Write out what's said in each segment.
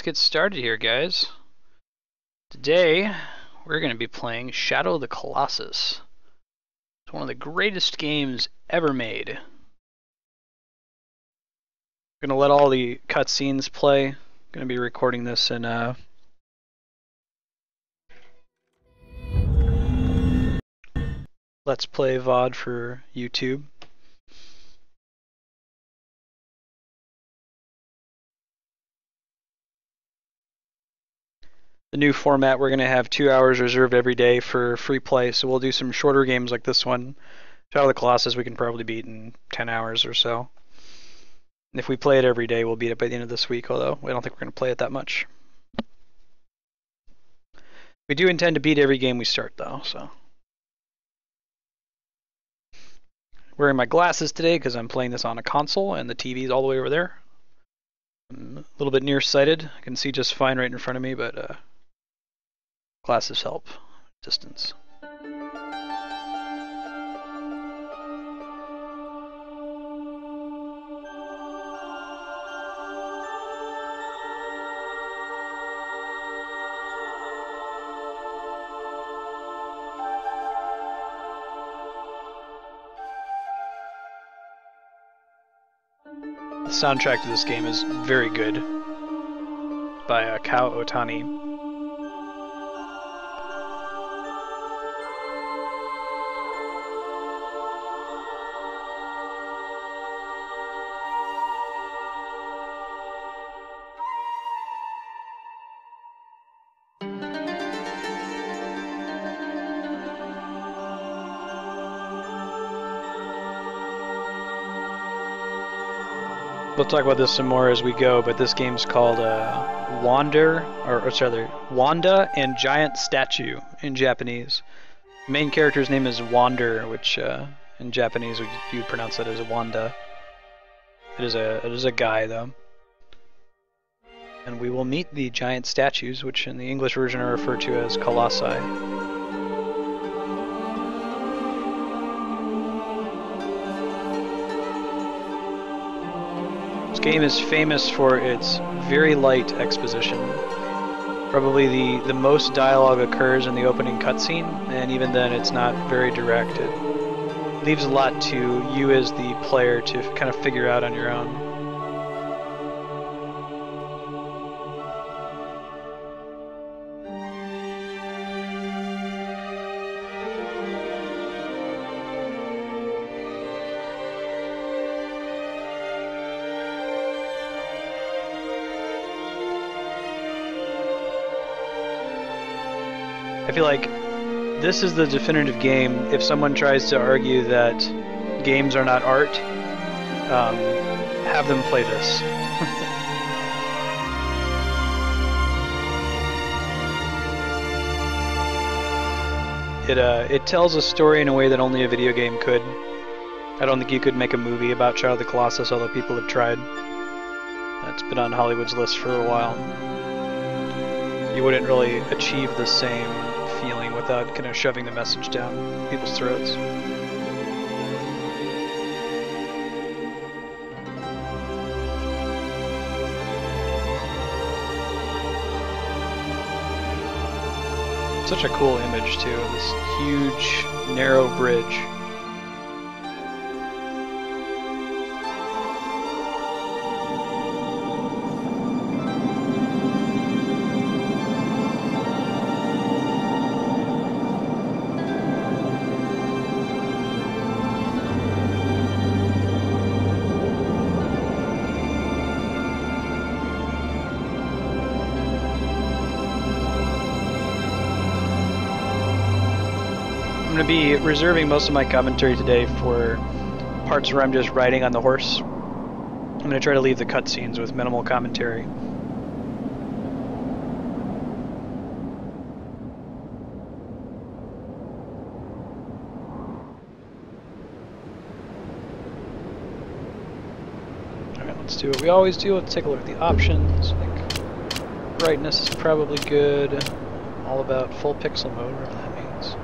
Let's get started here, guys. Today, we're going to be playing Shadow of the Colossus. It's one of the greatest games ever made. I'm going to let all the cutscenes play. I'm going to be recording this in Let's Play VOD for YouTube. The new format, we're going to have 2 hours reserved every day for free play, so we'll do some shorter games like this one. Shadow of the Colossus we can probably beat in 10 hours or so. And if we play it every day, we'll beat it by the end of this week, although I don't think we're going to play it that much. We do intend to beat every game we start, though, so. Wearing my glasses today because I'm playing this on a console and the TV's all the way over there. I'm a little bit nearsighted. I can see just fine right in front of me, but glasses help distance. The soundtrack to this game is very good, by Kao Otani. We'll talk about this some more as we go, but this game's called Wanda and Giant Statue in Japanese. The main character's name is Wander, which in Japanese you'd pronounce that as Wanda. It is a guy though. And we will meet the giant statues, which in the English version are referred to as Colossi. This game is famous for its very light exposition. Probably the most dialogue occurs in the opening cutscene, and even then it's not very direct. It leaves a lot to you as the player to kind of figure out on your own. I feel like this is the definitive game. If someone tries to argue that games are not art, have them play this. It tells a story in a way that only a video game could. I don't think you could make a movie about Shadow of the Colossus, although people have tried. It's been on Hollywood's list for a while. You wouldn't really achieve the same feeling without kind of shoving the message down people's throats. Such a cool image too, this huge, narrow bridge. I'm going to be reserving most of my commentary today for parts where I'm just riding on the horse. I'm going to try to leave the cutscenes with minimal commentary. Alright, let's do what we always do. Let's take a look at the options. I think brightness is probably good. I'm all about full pixel mode, whatever that means.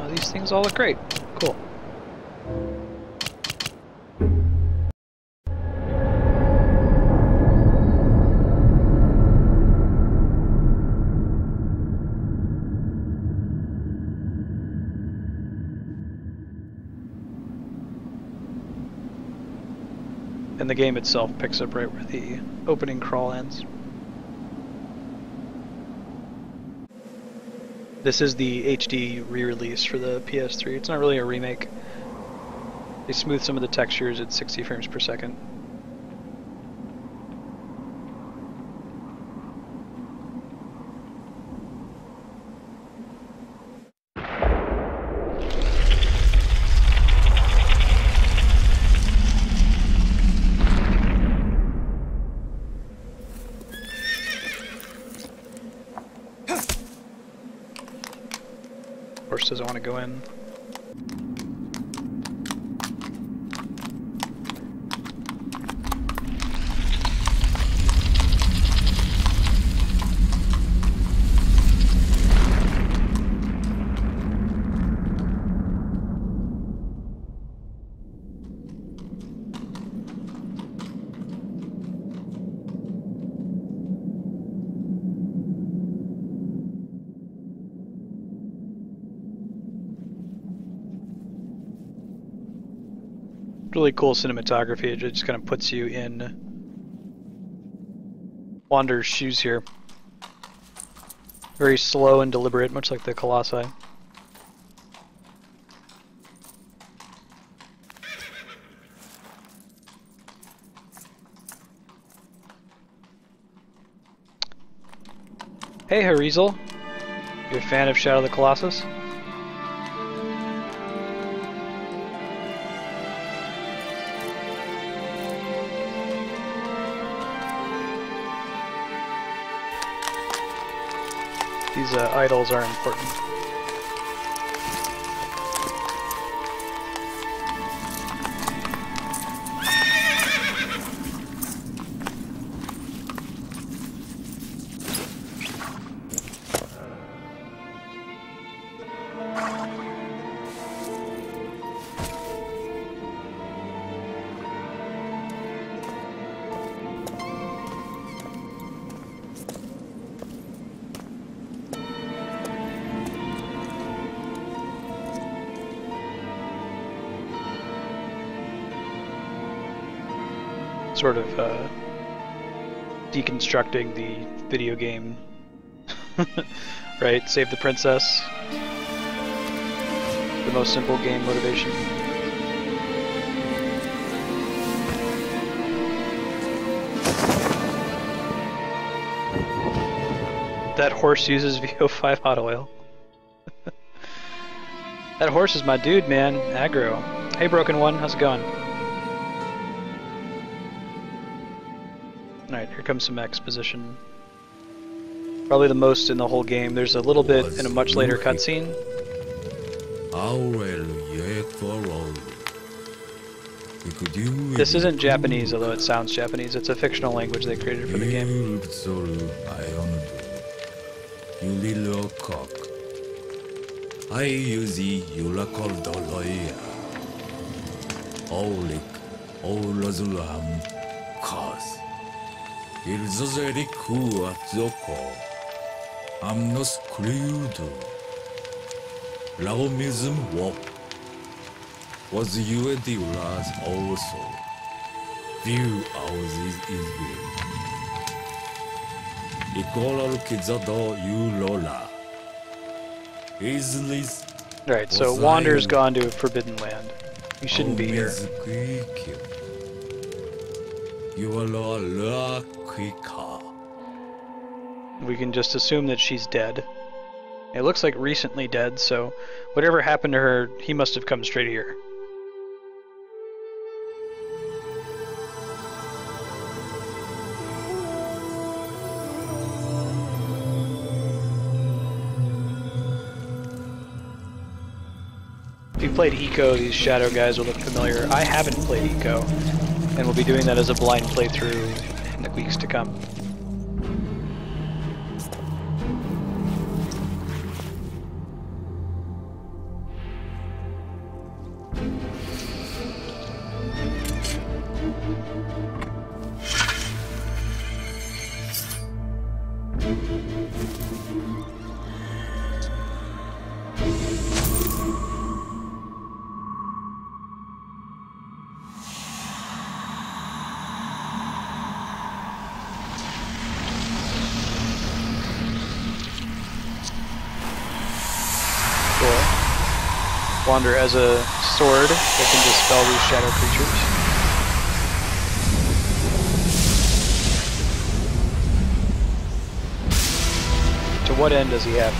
These things all look great. Cool. and the game itself picks up right where the opening crawl ends. This is the HD re-release for the PS3. It's not really a remake. They smooth some of the textures at 60 frames per second. Horse doesn't want to go in. Really cool cinematography. It just kind of puts you in Wander's shoes here. Very slow and deliberate, much like the Colossi. Hey Harizel, you a fan of Shadow of the Colossus? These idols are important. Sort of deconstructing the video game, right? Save the princess. The most simple game motivation. That horse uses VO5 hot oil. That horse is my dude, man. Aggro. Hey, Broken One, how's it going? Alright, here comes some exposition. Probably the most in the whole game. There's a little bit in a much later cutscene. This isn't Japanese, although it sounds Japanese. It's a fictional language they created for the game. Was you and the last also? View ours is good. Ikola Kizado you Lola. Alright, so Wander's gone to a forbidden land. You shouldn't be here. We can just assume that she's dead. It looks like recently dead, so whatever happened to her, he must have come straight here. If you played Eco, these shadow guys will look familiar. I haven't played Eco, and we'll be doing that as a blind playthrough in the weeks to come. Wander has a sword that can dispel these shadow creatures. To what end does he have?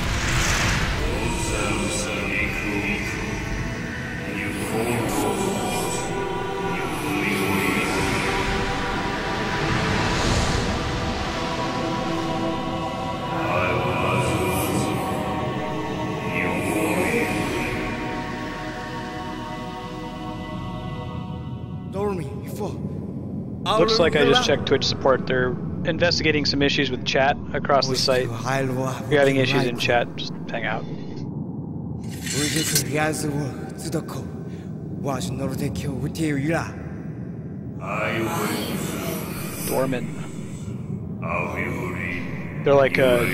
Looks like I just checked Twitch support. They're investigating some issues with chat across the site. If you're having issues in chat, just hang out. Dorman. They're like a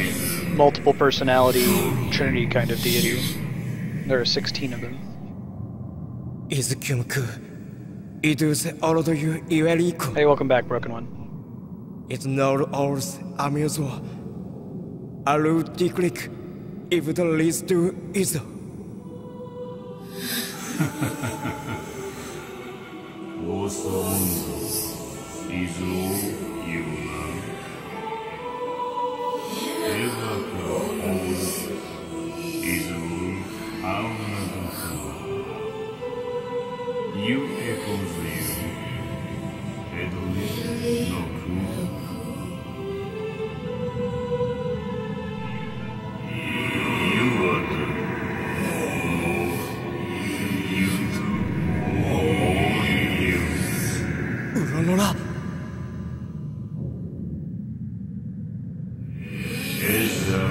multiple personality trinity kind of deity. There are 16 of them. Hey, welcome back, Broken One. It's not ours, amusement. I will declick if it leads to is. のな。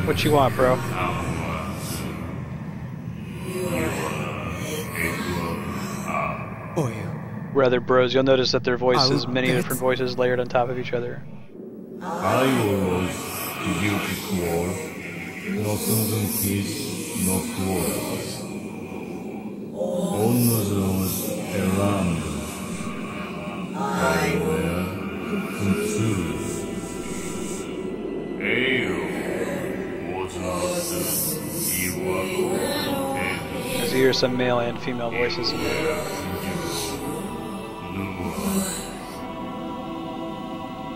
What you want, bro? Rather bros, you'll notice that their voices, many different voices layered on top of each other. I was beautiful, no peace, no quarrels. Honors around. I wear contours. As you hear some male and female voices in there.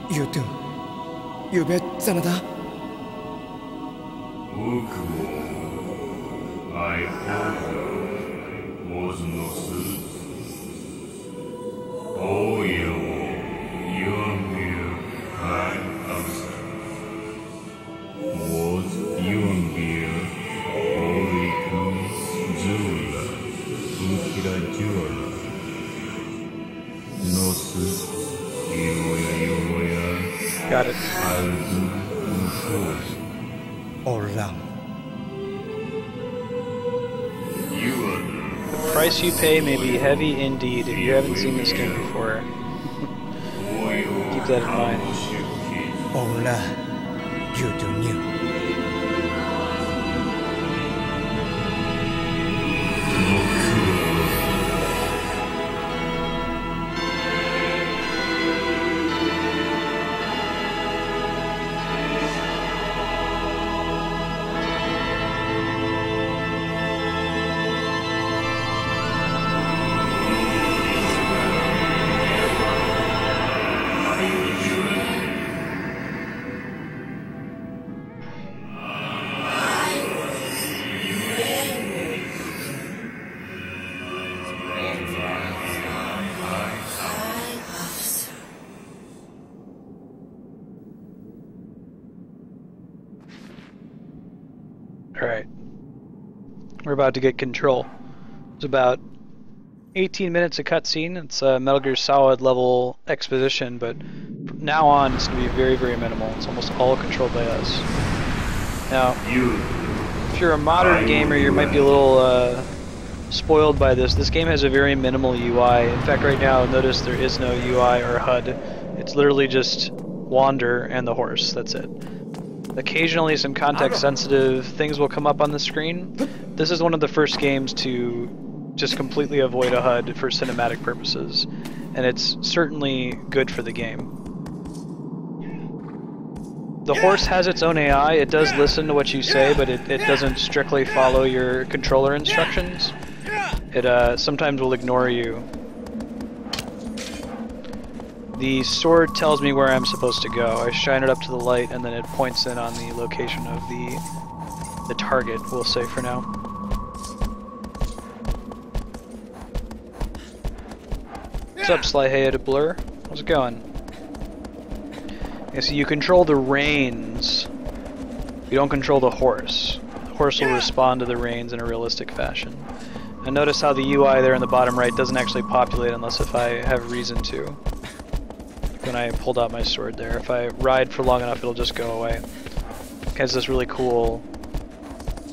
You too. You bet, Sanada. I was no suit. Oh, you are here. I am. Was you here? Holy Jula. Ukira Jula. No suit. Got it. The price you pay may be heavy indeed if you haven't seen this game before. Keep that in mind. You do new. Alright. We're about to get control. It's about 18 minutes of cutscene. It's a Metal Gear Solid level exposition, but from now on it's going to be very, very minimal. It's almost all controlled by us. Now, if you're a modern gamer, you might be a little spoiled by this. This game has a very minimal UI. In fact, right now, notice there is no UI or HUD. It's literally just Wander and the horse. That's it. Occasionally some context-sensitive things will come up on the screen. This is one of the first games to just completely avoid a HUD for cinematic purposes, and it's certainly good for the game. The horse has its own AI. It does listen to what you say, but it doesn't strictly follow your controller instructions. It sometimes will ignore you. The sword tells me where I'm supposed to go. I shine it up to the light, and then it points in on the location of the target, we'll say for now. What's up, Sly-headed Blur? How's it going? Yeah, so you control the reins. You don't control the horse. The horse will respond to the reins in a realistic fashion. And notice how the UI there in the bottom right doesn't actually populate unless if I have reason to. When I pulled out my sword there. If I ride for long enough, it'll just go away. It has this really cool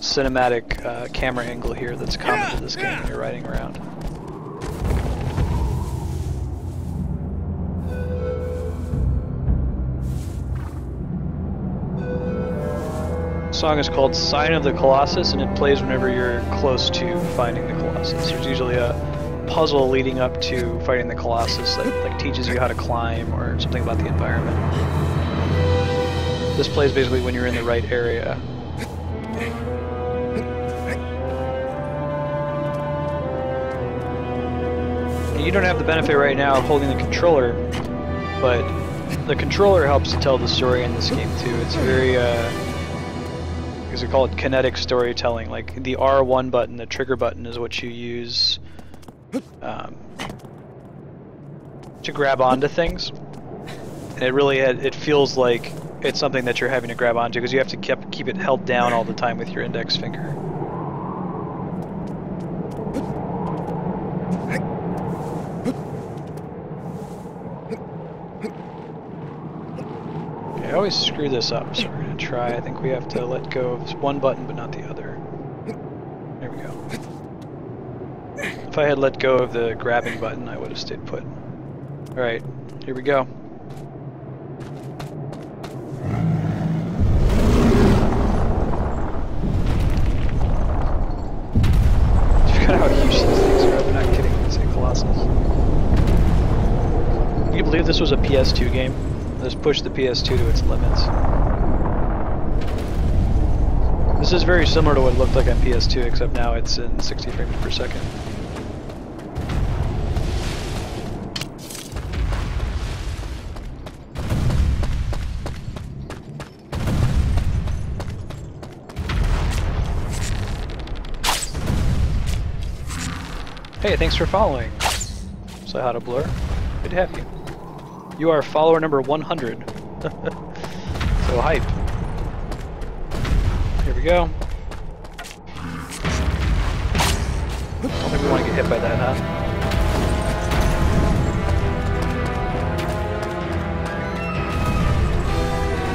cinematic camera angle here that's common to this game when you're riding around. The song is called Sign of the Colossus, and it plays whenever you're close to finding the Colossus. There's usually a puzzle leading up to fighting the Colossus that like teaches you how to climb or something about the environment. This plays basically when you're in the right area. You don't have the benefit right now of holding the controller, but the controller helps to tell the story in this game too. It's very because they call it kinetic storytelling. Like the R1 button, the trigger button, is what you use to grab onto things. And it really it feels like it's something that you're having to grab onto because you have to keep it held down all the time with your index finger. Okay, I always screw this up, so we're going to try. I think we have to let go of one button but not the other. There we go. If I had let go of the grabbing button, I would have stayed put. Alright, here we go. I forgot how huge these things are. I'm not kidding when I say Colossus. Can you believe this was a PS2 game? This pushed the PS2 to its limits. This is very similar to what it looked like on PS2, except now it's in 60 frames per second. Hey, thanks for following. So how to Blur? Good to have you. You are follower number 100. So hype. Here we go. Don't think we want to get hit by that, huh?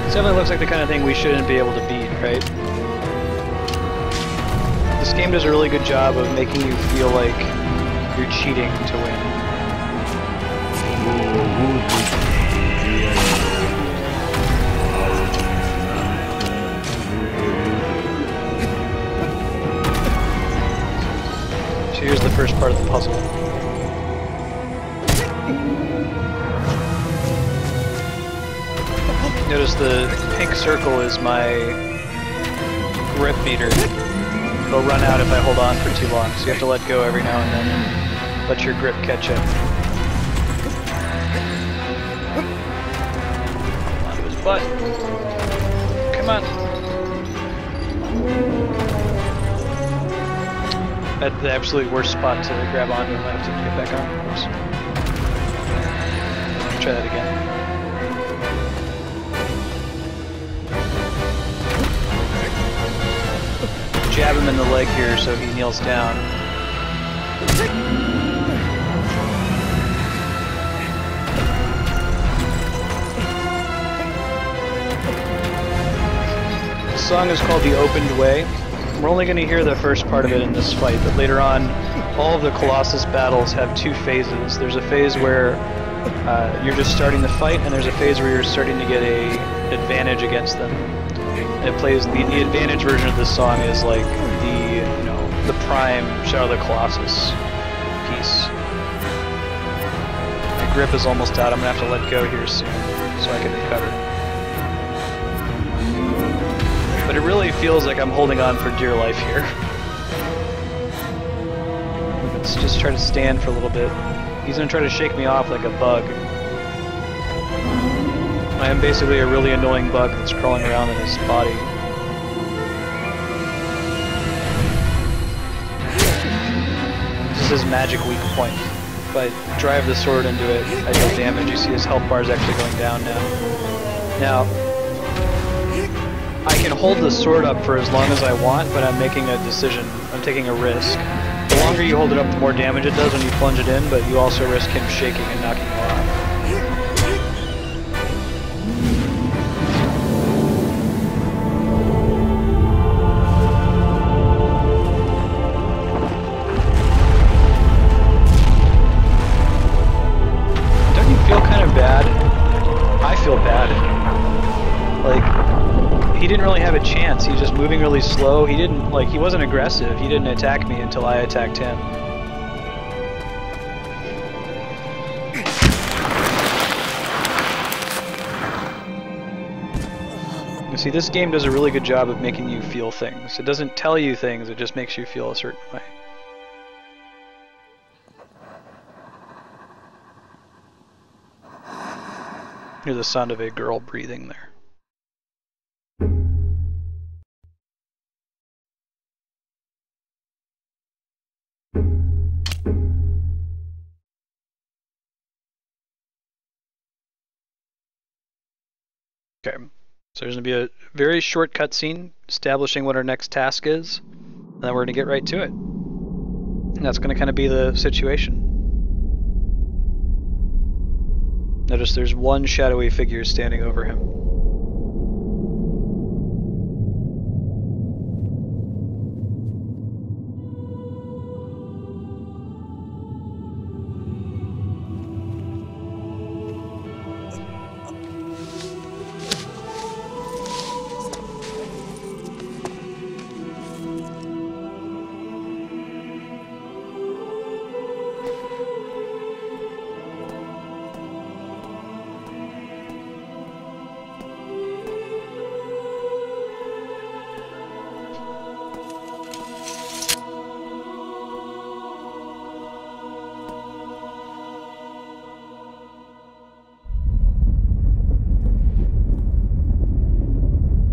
This definitely looks like the kind of thing we shouldn't be able to beat, right? This game does a really good job of making you feel like you're cheating to win. So here's the first part of the puzzle. Notice the pink circle is my grip meter. It'll run out if I hold on for too long, so you have to let go every now and then. Let your grip catch up. Onto his butt. Come on. At the absolute worst spot to grab onto him, I have to get back on, of course. Try that again. Jab him in the leg here so he kneels down. The song is called The Opened Way. We're only going to hear the first part of it in this fight, but later on, all of the Colossus battles have two phases. There's a phase where you're just starting the fight, and there's a phase where you're starting to get an advantage against them. It plays the advantage version of this song is like the prime Shadow of the Colossus piece. My grip is almost out. I'm gonna have to let go here soon so I can recover. But it really feels like I'm holding on for dear life here. let's just try to stand for a little bit. He's gonna try to shake me off like a bug. I am basically a really annoying bug that's crawling around in his body. This is his magic weak point. If I drive the sword into it, I deal damage. You see his health bar is actually going down now. Now, I can hold the sword up for as long as I want, but I'm making a decision. I'm taking a risk. The longer you hold it up, the more damage it does when you plunge it in, but you also risk him shaking and knocking you off. Don't you feel kind of bad? I feel bad. Like, he didn't really have a chance. He was just moving really slow. He didn't, like, he wasn't aggressive. He didn't attack me until I attacked him. You see, this game does a really good job of making you feel things. It doesn't tell you things, it just makes you feel a certain way. Hear the sound of a girl breathing there. Okay, so there's going to be a very short cutscene establishing what our next task is, and then we're going to get right to it. And that's going to kind of be the situation. Notice there's one shadowy figure standing over him.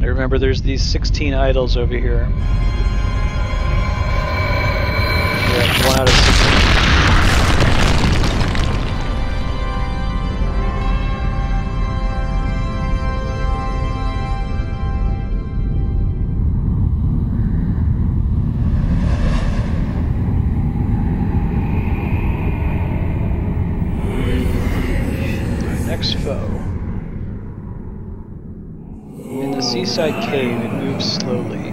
Remember, there's these 16 idols over here. Yeah, 1 out of 16. Next foe. Seaside cave, it moves slowly.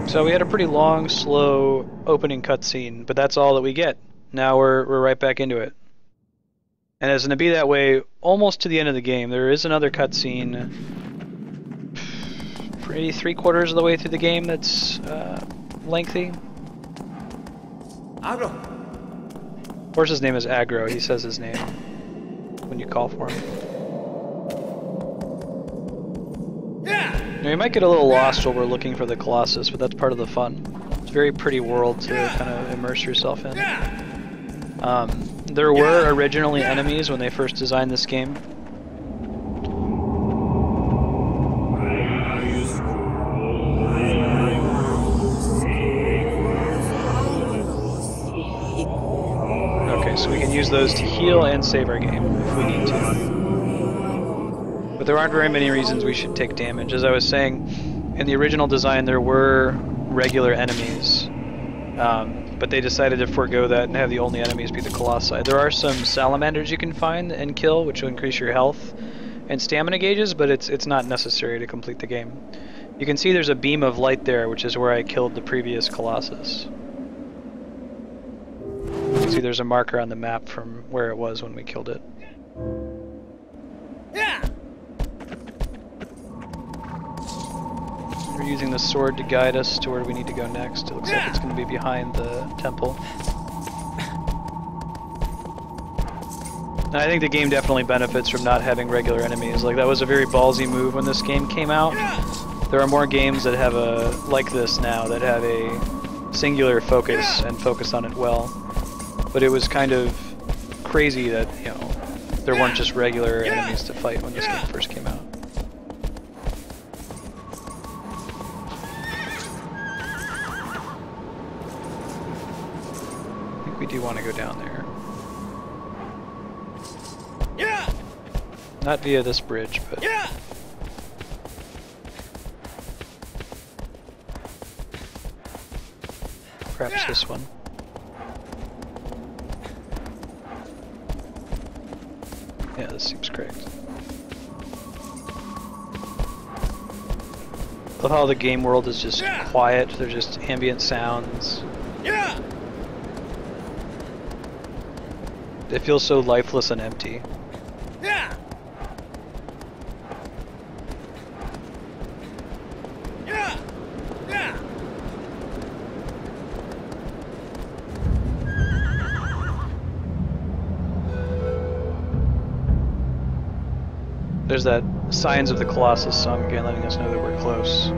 So we had a pretty long, slow opening cutscene, but that's all that we get. Now we're right back into it. And it's going to be that way almost to the end of the game. There is another cutscene, pretty 3/4 of the way through the game that's lengthy. Horse's name is Aggro. He says his name when you call for him. Now, you might get a little lost while we're looking for the Colossus, but that's part of the fun. It's a very pretty world to kind of immerse yourself in. There were originally enemies when they first designed this game. So we can use those to heal and save our game if we need to. But there aren't very many reasons we should take damage. As I was saying, in the original design there were regular enemies, but they decided to forego that and have the only enemies be the Colossi. There are some salamanders you can find and kill, which will increase your health and stamina gauges, but it's not necessary to complete the game. You can see there's a beam of light there, which is where I killed the previous Colossus. You can see there's a marker on the map from where it was when we killed it. We're using the sword to guide us to where we need to go next. It looks like it's going to be behind the temple. And I think the game definitely benefits from not having regular enemies. Like, that was a very ballsy move when this game came out. There are more games that have like this now, that have a singular focus and focus on it well. But it was kind of crazy that, you know, there weren't just regular enemies to fight when this game first came out. I think we do want to go down there. Not via this bridge, but... perhaps this one. Yeah, this seems correct. I love how the game world is just quiet, they're just ambient sounds. It feels so lifeless and empty. There's that Signs of the Colossus song again, letting us know that we're close.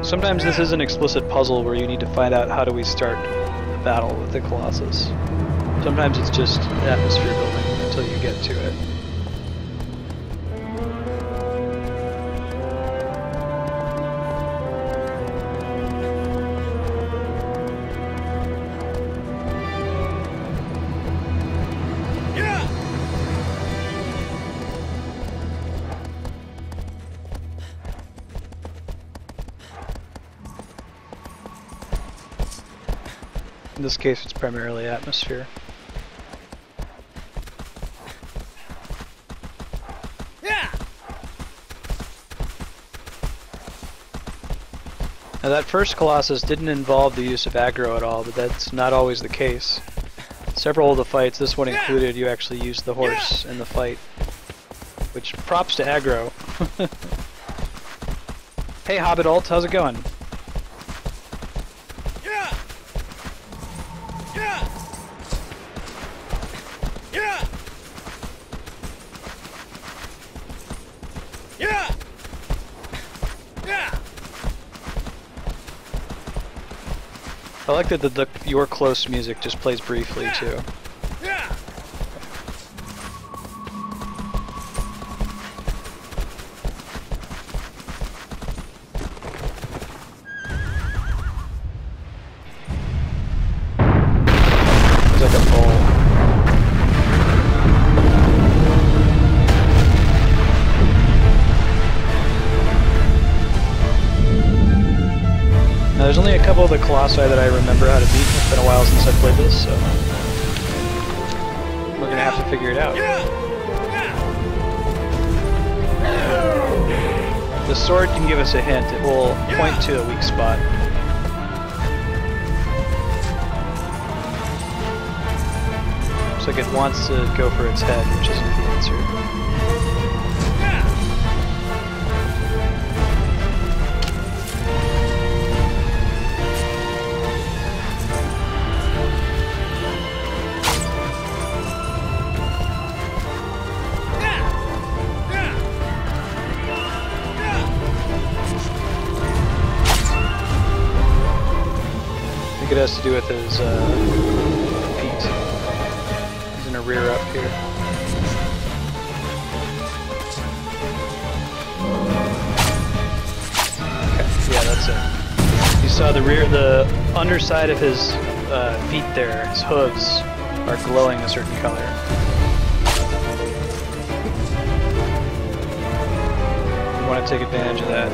Sometimes this is an explicit puzzle where you need to find out how do we start the battle with the Colossus. Sometimes it's just atmosphere building until you get to it. In this case, it's primarily atmosphere. Now that first Colossus didn't involve the use of aggro at all, but that's not always the case. Several of the fights, this one included, you actually used the horse in the fight. Which, props to aggro. Hey Hobbit Alt, how's it going? I like that the You're Close music just plays briefly too. It's like a bowl. Now there's only a couple of the Colossi that I remember how to beat. It's been a while since I played this, so we're gonna have to figure it out. The sword can give us a hint. It will point to a weak spot. Looks like it wants to go for its head, which isn't the answer. I think it has to do with his feet. He's in a rear up here. Okay, yeah, that's it. You saw the underside of his feet there, his hooves, are glowing a certain color. You want to take advantage of that.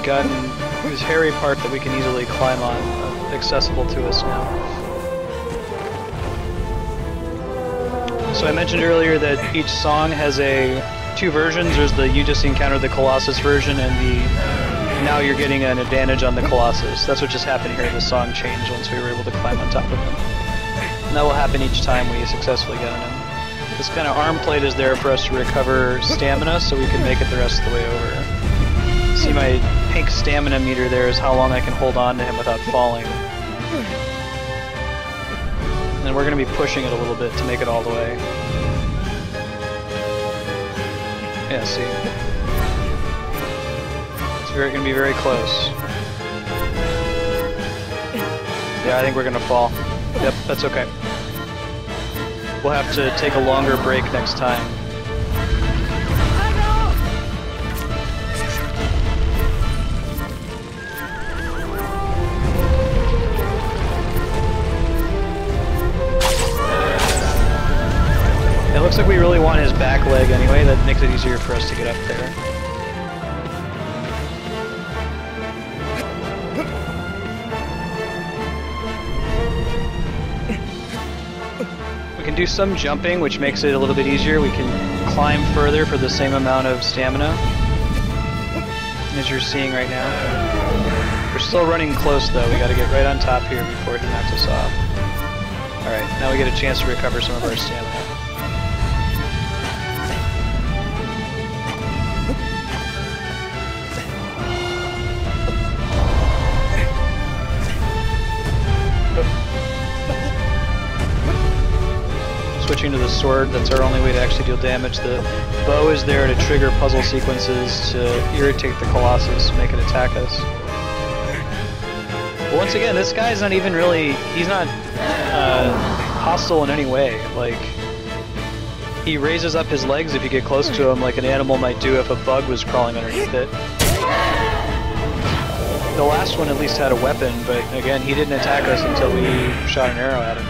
Gotten this hairy part that we can easily climb on, accessible to us now. So I mentioned earlier that each song has a two versions. There's the you just encountered the Colossus version and the now you're getting an advantage on the Colossus. That's what just happened here. The song changed once we were able to climb on top of him. And that will happen each time we successfully get on him. This kind of arm plate is there for us to recover stamina so we can make it the rest of the way over. See my pink stamina meter there is how long I can hold on to him without falling. And then we're going to be pushing it a little bit to make it all the way. Yeah, see. It's going to be very close. Yeah, I think we're going to fall. Yep, that's okay. We'll have to take a longer break next time. It looks like we really want his back leg anyway. That makes it easier for us to get up there. We can do some jumping, which makes it a little bit easier. We can climb further for the same amount of stamina, as you're seeing right now. We're still running close though. We got to get right on top here before he knocks us off. Alright, now we get a chance to recover some of our stamina. Switching to the sword, that's our only way to actually deal damage. The bow is there to trigger puzzle sequences to irritate the Colossus, make it attack us. But once again, this guy's not even really, he's not hostile in any way. Like, he raises up his legs if you get close to him like an animal might do if a bug was crawling underneath it. The last one at least had a weapon, but again, he didn't attack us until we shot an arrow at him.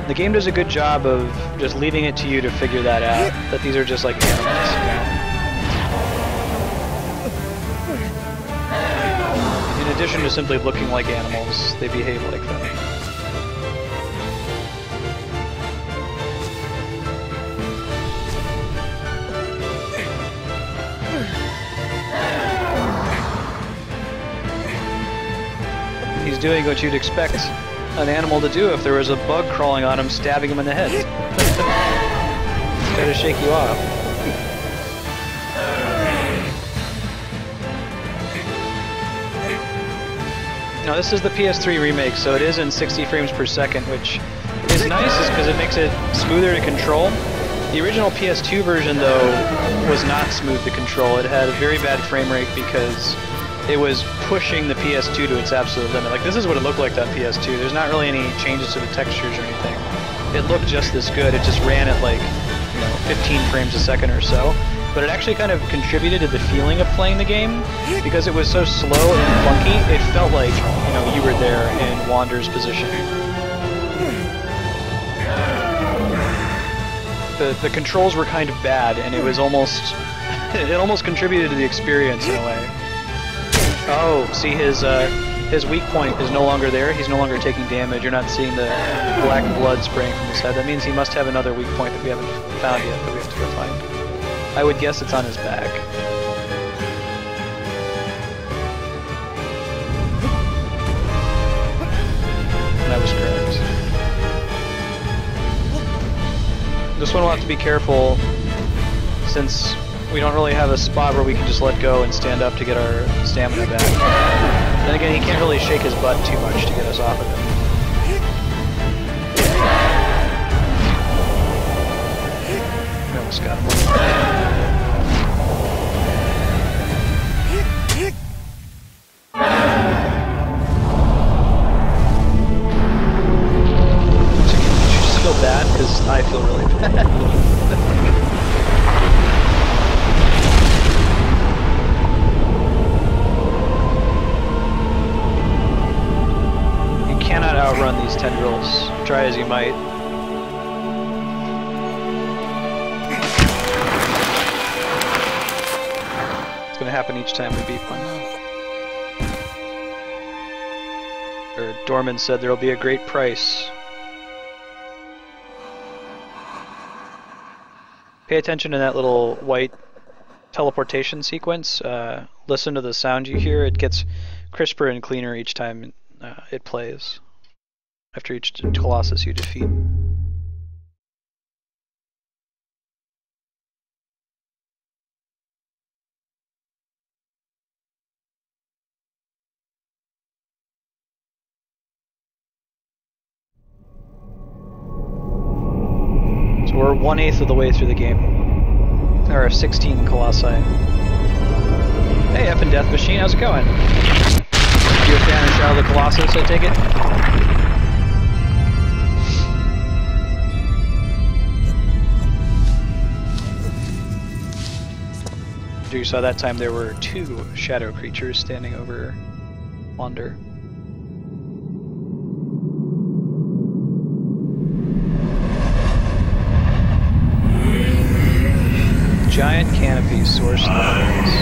The game does a good job of just leaving it to you to figure that out, that these are just like animals, you know? In addition to simply looking like animals, they behave like them. He's doing what you'd expect an animal to do if there was a bug crawling on him, stabbing him in the head. Try to shake you off. Now this is the PS3 remake, so it is in 60 frames per second, which is nice because it makes it smoother to control. The original PS2 version, though, was not smooth to control. It had a very bad frame rate because it was pushing the PS2 to its absolute limit. Like, this is what it looked like, that PS2. There's not really any changes to the textures or anything. It looked just this good. It just ran at like, 15 frames a second or so. But it actually kind of contributed to the feeling of playing the game because it was so slow and clunky. It felt like, you were there in Wander's position. The controls were kind of bad, and it was almost it almost contributed to the experience in a way. Oh, see, his weak point is no longer there. He's no longer taking damage. You're not seeing the black blood spraying from his head. That means he must have another weak point that we haven't found yet that we have to go find. I would guess it's on his back. That was correct. This one will have to be careful since we don't really have a spot where we can just let go and stand up to get our stamina back. Then again, he can't really shake his butt too much to get us off of him. We almost got him. You just feel bad because I feel really bad. Cannot outrun these tendrils, try as you might. It's gonna happen each time we beat one. Or Dorman said there'll be a great price. Pay attention to that little white teleportation sequence. Listen to the sound you hear. It gets crisper and cleaner each time it plays. After each Colossus you defeat. So we're 1/8 of the way through the game. There are 16 Colossi. Hey, F and Death Machine, how's it going? You a fan of Shadow of the Colossus, I take it? You saw that time there were 2 shadow creatures standing over Wander. Giant canopy source levels.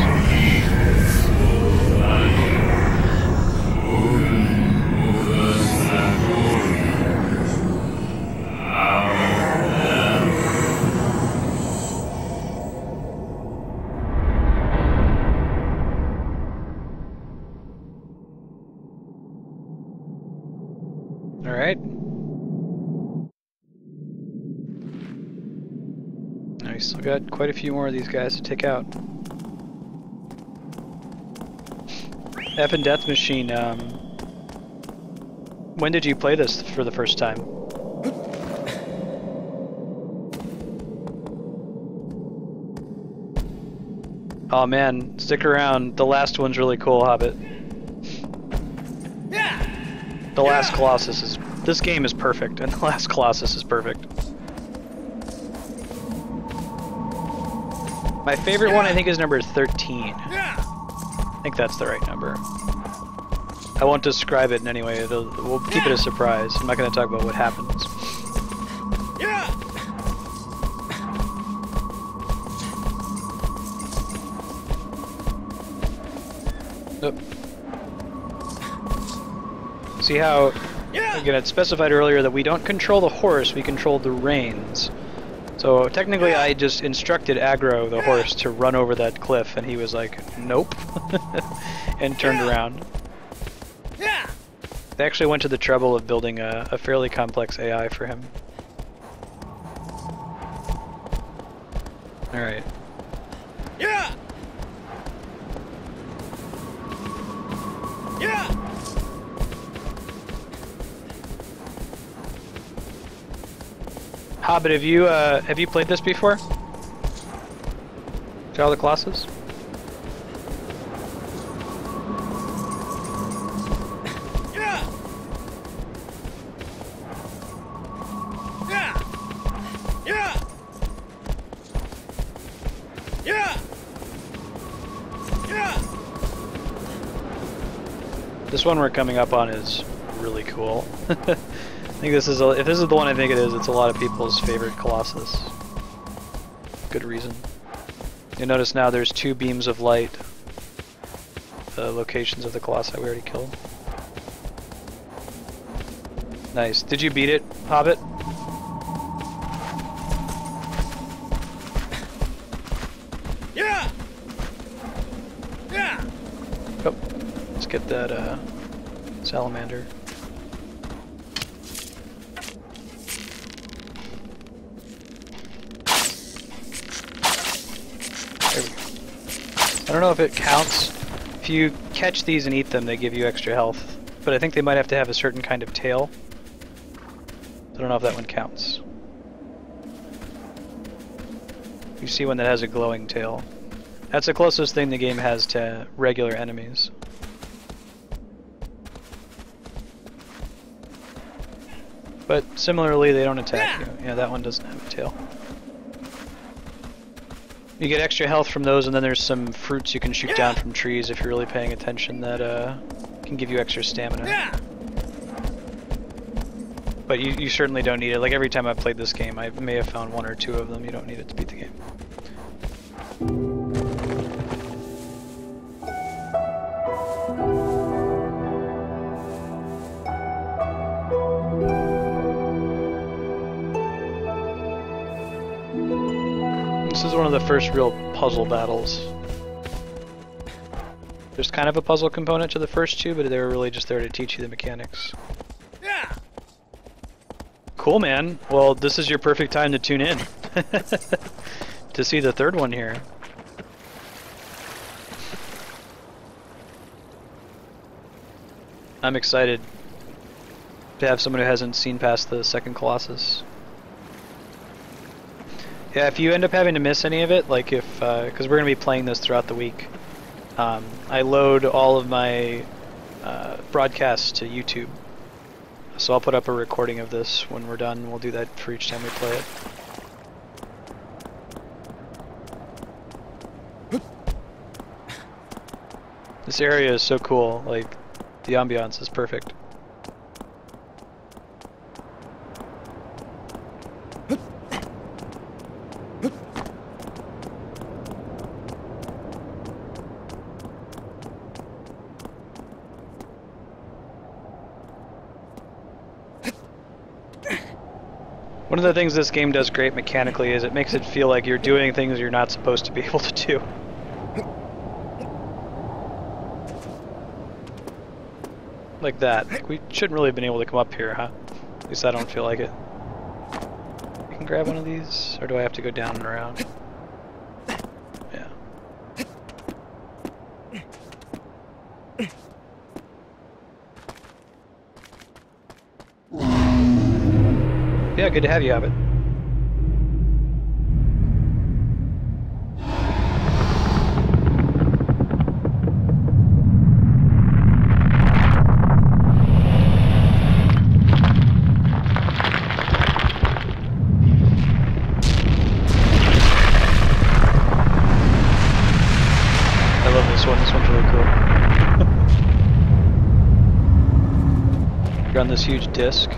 Alright. We still got quite a few more of these guys to take out. F and Death Machine, when did you play this for the first time? Oh man, stick around. The last one's really cool, Hobbit. The last Colossus is... This game is perfect, and the last Colossus is perfect. My favorite one, I think, is number 13. I think that's the right number. I won't describe it in any way. We'll keep it a surprise. I'm not going to talk about what happens. Nope. See how, again, it's specified earlier that we don't control the horse, we control the reins. So technically I just instructed Aggro, the horse, to run over that cliff, and he was like, nope, and turned around. They actually went to the trouble of building a fairly complex AI for him. Alright. Hobbit, have you played this before? Shadow of the Colossus? This one we're coming up on is really cool. I think this is, if this is the one I think it is, it's a lot of people's favorite Colossus. Good reason. You notice now there's 2 beams of light. The locations of the Colossi we already killed. Nice. Did you beat it, Hobbit? Oh, let's get that salamander. I don't know if it counts. If you catch these and eat them, they give you extra health. But I think they might have to have a certain kind of tail. I don't know if that one counts. You see one that has a glowing tail. That's the closest thing the game has to regular enemies. But similarly, they don't attack you. Yeah, that one doesn't have a tail. You get extra health from those, and then there's some fruits you can shoot down from trees if you're really paying attention that can give you extra stamina. But you certainly don't need it. Like every time I've played this game, I may have found 1 or 2 of them. You don't need it to beat the game. This is one of the first real puzzle battles. There's kind of a puzzle component to the first two, but they were really just there to teach you the mechanics. Cool, man. Well, this is your perfect time to tune in to see the third one here. I'm excited to have someone who hasn't seen past the second Colossus. Yeah, if you end up having to miss any of it, like if, because we're going to be playing this throughout the week, I load all of my broadcasts to YouTube. So I'll put up a recording of this when we're done. We'll do that for each time we play it. This area is so cool, like, the ambiance is perfect. One of the things this game does great mechanically is it makes it feel like you're doing things you're not supposed to be able to do. Like that. Like, we shouldn't really have been able to come up here, huh? At least I don't feel like it. I can grab one of these, or do I have to go down and around? Yeah. Yeah, good to have you, Abbott. I love this one. This one's really cool. You're on this huge disc.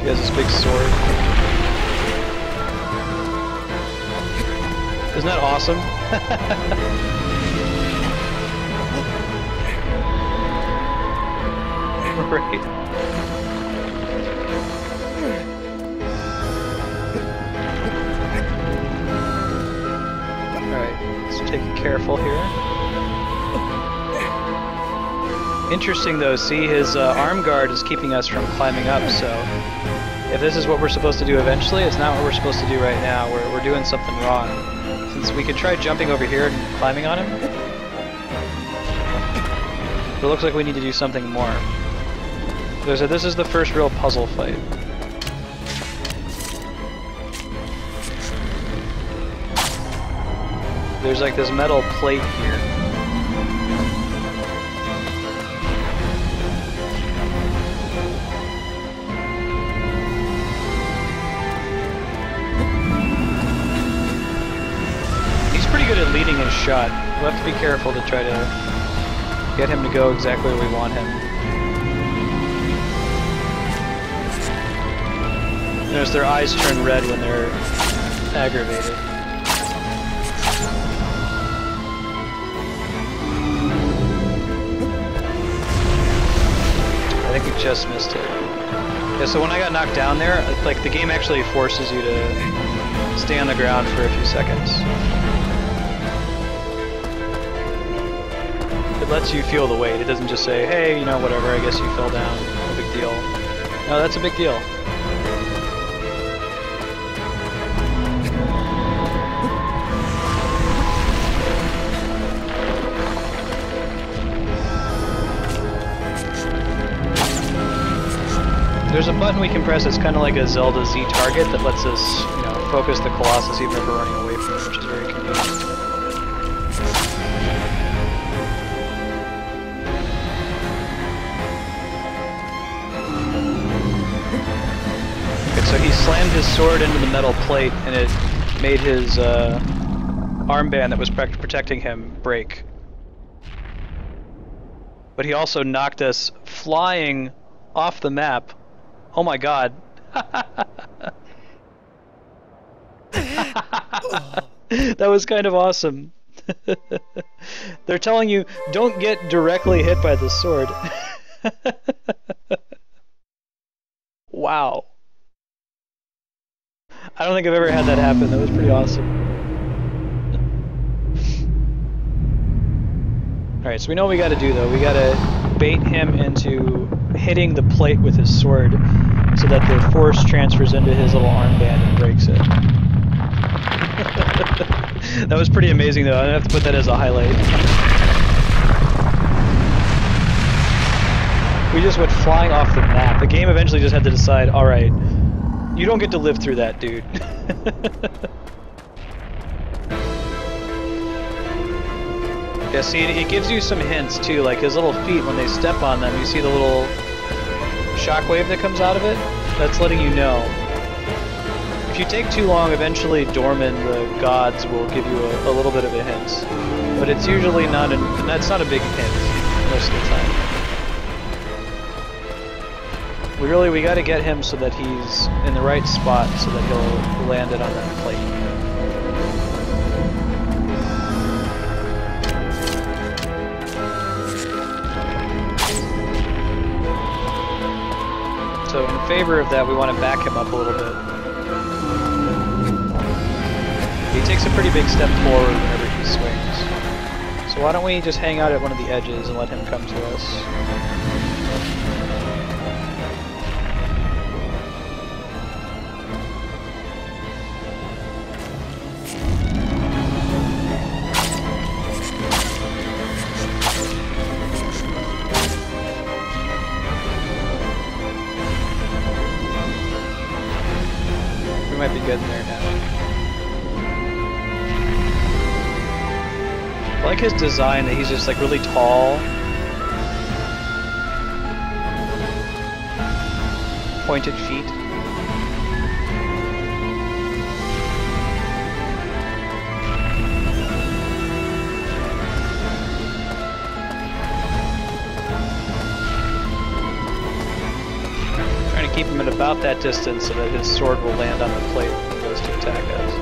He has this big sword. Isn't that awesome? Right. Alright, let's take it careful here. Interesting though, see his arm guard is keeping us from climbing up, so if this is what we're supposed to do eventually, it's not what we're supposed to do right now. We're doing something wrong. Since we could try jumping over here and climbing on him. But it looks like we need to do something more. So this is the first real puzzle fight. There's like this metal plate here. He's pretty good at leading his shot. We'll have to be careful to try to get him to go exactly where we want him. Notice their eyes turn red when they're aggravated. I think we just missed it. Yeah, so when I got knocked down there, like the game actually forces you to stay on the ground for a few seconds. It lets you feel the weight. It doesn't just say, hey, you know, whatever, I guess you fell down. No big deal. No, that's a big deal. There's a button we can press that's kind of like a Zelda Z target that lets us, you know, focus the Colossus even if we're running away from it, which is very convenient. Okay, so he slammed his sword into the metal plate and it made his armband that was protecting him break. But he also knocked us flying off the map. Oh my god. That was kind of awesome. They're telling you, don't get directly hit by the sword. Wow. I don't think I've ever had that happen. That was pretty awesome. Alright, so we know what we gotta do though. We gotta bait him into hitting the plate with his sword so that the force transfers into his little armband and breaks it. That was pretty amazing though. I have to put that as a highlight. We just went flying off the map. The game eventually just had to decide, alright, you don't get to live through that, dude. Yeah, see, it gives you some hints too, like his little feet, when they step on them, you see the little shockwave that comes out of it? That's letting you know. If you take too long, eventually Dorman, the gods, will give you a little bit of a hint. But it's usually not, that's not a big hint, most of the time. We gotta get him so that he's in the right spot so that he'll land it on that plate. So in favor of that, we want to back him up a little bit. He takes a pretty big step forward whenever he swings. So why don't we just hang out at one of the edges and let him come to us. Might be good in there now. I like his design that he's just like really tall. Pointed feet. Keep him at about that distance so that his sword will land on the plate when he goes to attack us.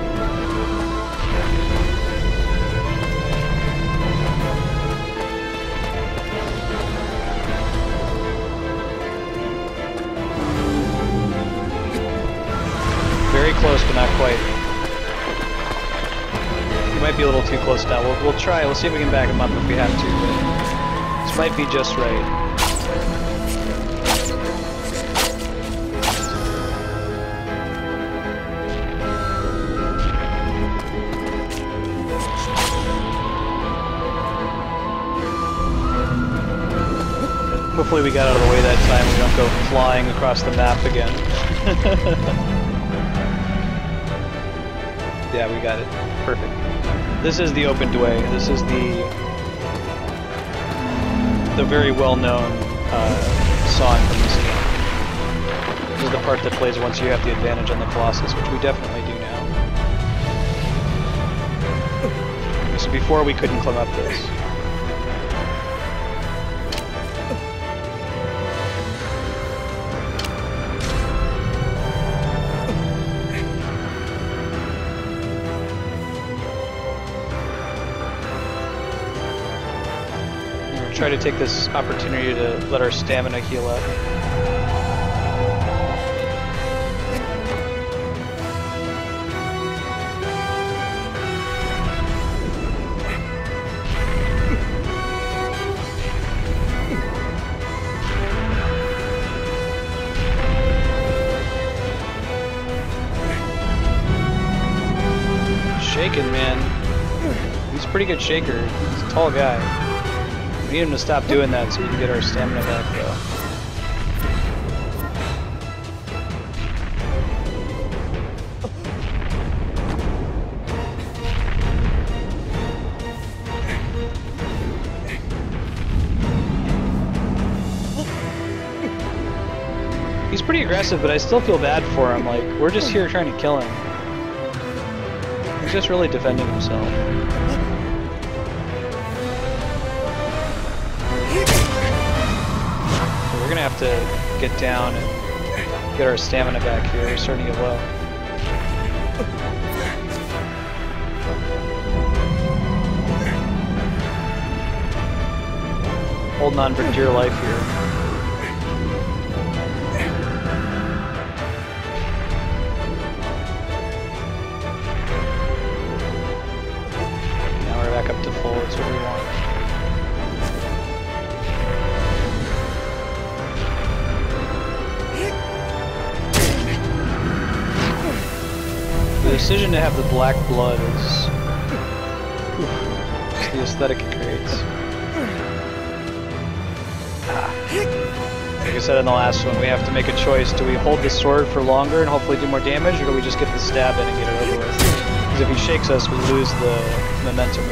Very close, but not quite. He might be a little too close now. We'll try. We'll see if we can back him up if we have to. But this might be just right. Hopefully we got out of the way that time, we don't go flying across the map again. Yeah, we got it. Perfect. This is the opened way. This is the very well-known song from this game. This is the part that plays once you have the advantage on the Colossus, which we definitely do now. So before we couldn't climb up this. Try to take this opportunity to let our stamina heal up. Shaking, man. He's a pretty good shaker. He's a tall guy. We need him to stop doing that so we can get our stamina back, though. He's pretty aggressive, but I still feel bad for him. Like, we're just here trying to kill him. He's just really defending himself. We're gonna have to get down and get our stamina back here. We're starting to get low. Holding on for dear life here. Now we're back up to full, that's what we want. The decision to have the black blood is just the aesthetic it creates. Like I said in the last one, we have to make a choice. Do we hold the sword for longer and hopefully do more damage, or do we just get the stab in and get it over with? Because if he shakes us, we lose the momentum of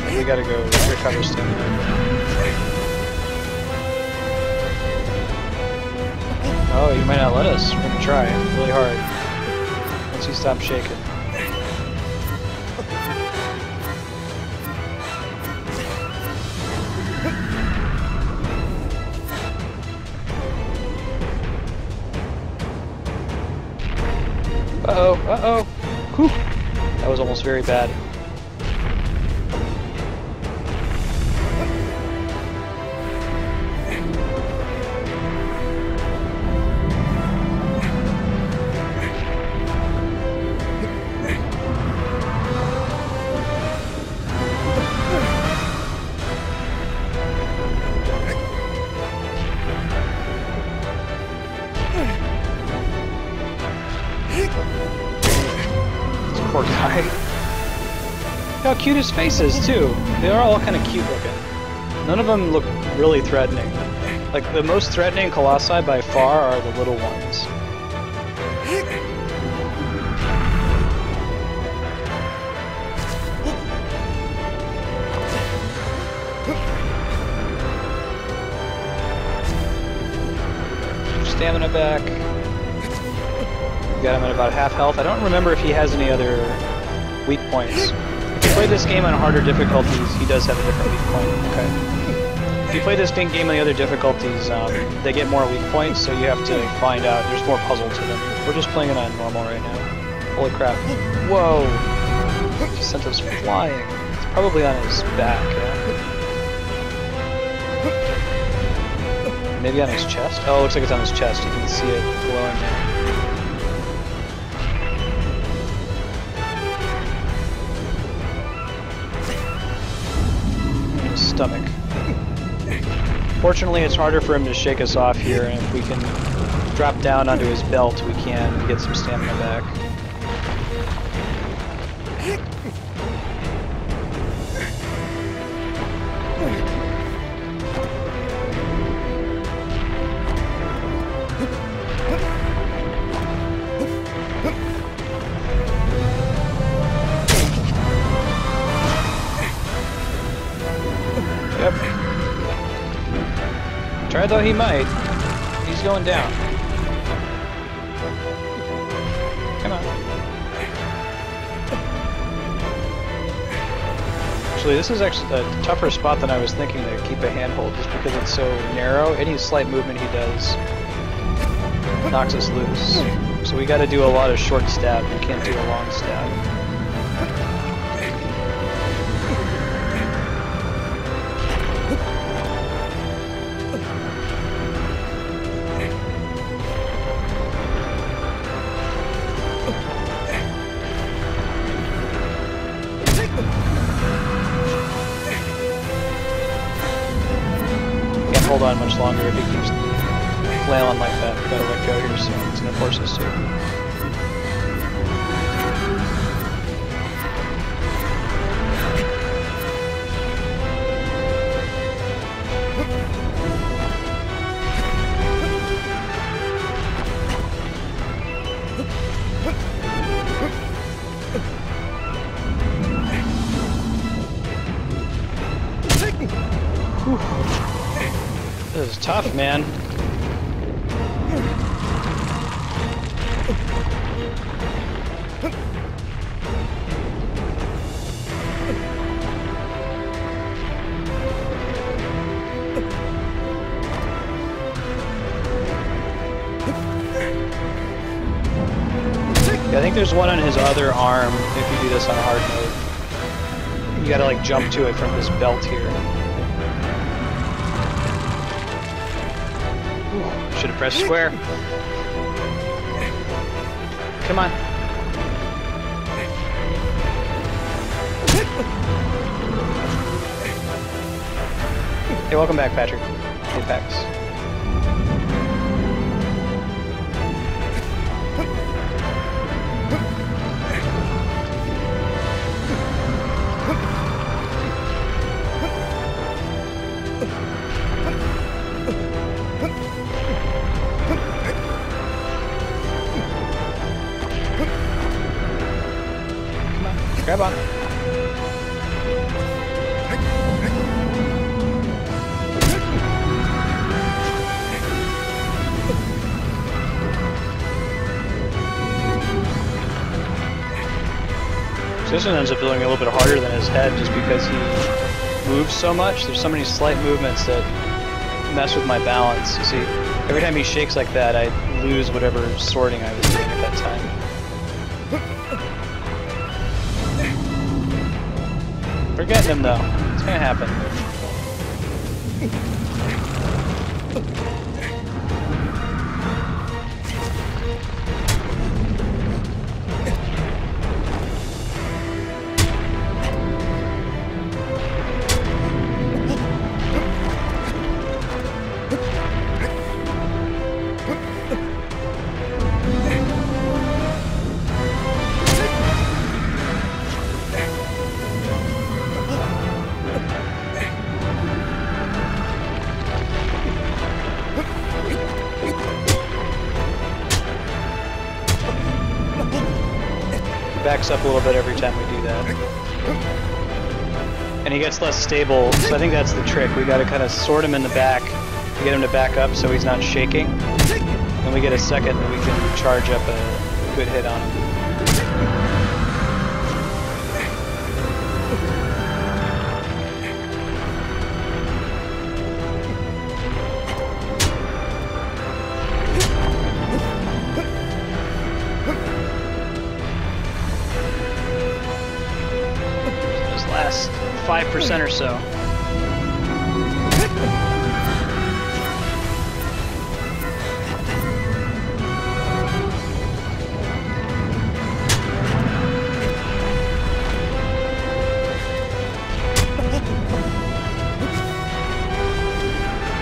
it. We gotta go recover stamina. Oh, you might not let us. We're gonna try really hard. Once you stop shaking. Uh-oh, uh-oh. Whew. That was almost very bad. Poor guy. Look how cute his face is, too. They're all kind of cute looking. None of them look really threatening. Like, the most threatening Colossi by far are the little ones. Stamina back. Got him at about half health. I don't remember if he has any other weak points. If you play this game on harder difficulties, he does have a different weak point. Okay. If you play this game on the other difficulties, they get more weak points, so you have to find out. There's more puzzle to them. We're just playing it on normal right now. Holy crap. Whoa! Just sent us flying. It's probably on his back, yeah? Maybe on his chest? Oh, it looks like it's on his chest. You can see it glowing there. Stomach. Fortunately, it's harder for him to shake us off here, and if we can drop down onto his belt, we can get some stamina back. Yep. Try though he might. He's going down. Come on. Actually, this is actually a tougher spot than I was thinking to keep a handhold, just because it's so narrow. Any slight movement he does knocks us loose. So we gotta do a lot of short stab. We can't do a long stab. Hold on much longer if he keeps flailing like that. We gotta let go here soon. It's gonna force us to. Whew. This is tough, man. Yeah, I think there's one on his other arm if you do this on hard mode. gotta like jump to it from this belt here. Should have pressed square. Come on. Hey, welcome back, Patrick. Hey, Pax. Grab on. So this one ends up feeling a little bit harder than his head just because he moves so much. There's so many slight movements that mess with my balance. You see, every time he shakes like that, I lose whatever sorting I was doing at that time. We're getting him though. It's gonna happen. Backs up a little bit every time we do that. And he gets less stable, so I think that's the trick. We gotta kind of sort him in the back to get him to back up so he's not shaking. When we get a second, we can charge up a good hit on him. Last 5% or so.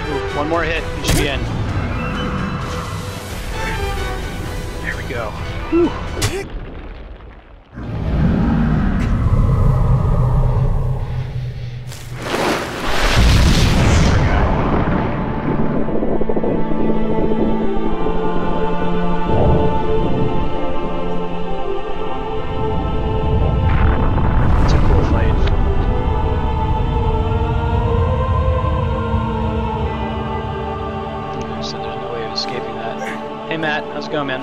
Ooh, one more hit, it should be in. There we go. Whew. Hey Matt, how's it going, man?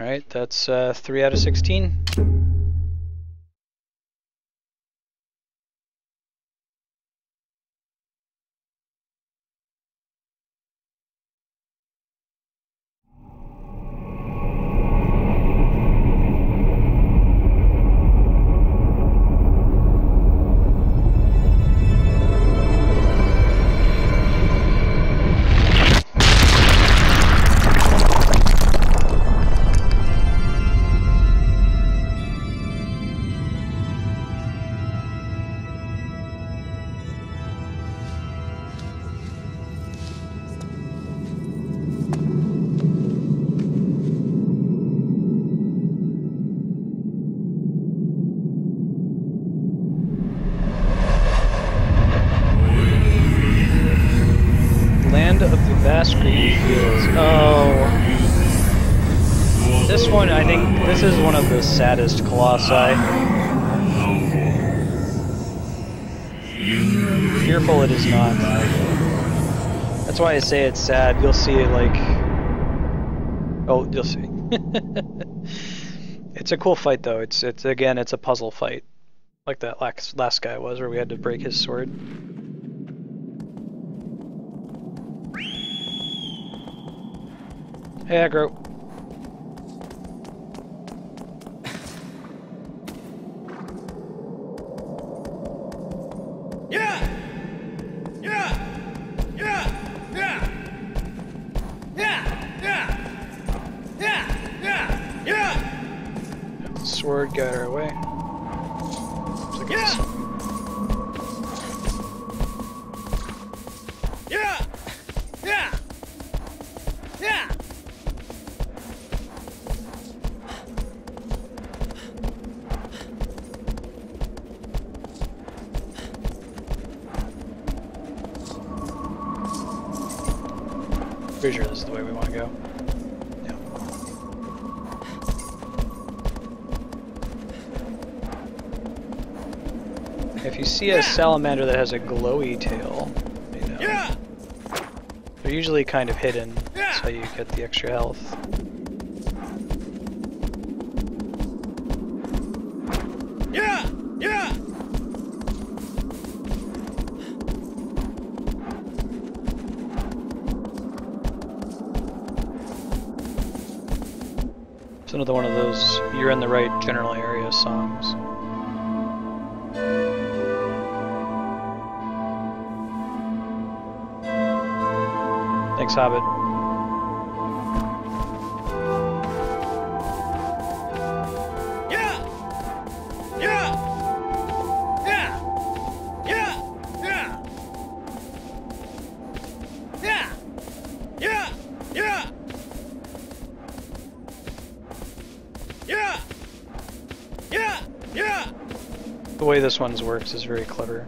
Alright, that's 3 out of 16. Of the vast green fields. Oh. This one, I think, this is one of the saddest Colossi. Fearful it is not. That's why I say it's sad. You'll see it like... Oh, you'll see. It's a cool fight though. It's again, it's a puzzle fight. Like that last guy was, where we had to break his sword. Hey, aggro. Sword got her away. Pretty sure this is the way we want to go. If you see a salamander that has a glowy tail, you know, they're usually kind of hidden. That's how you get the extra health. It's another one of those "You're in the Right General Area" songs. Thanks, Hobbit. The way this one works is very clever.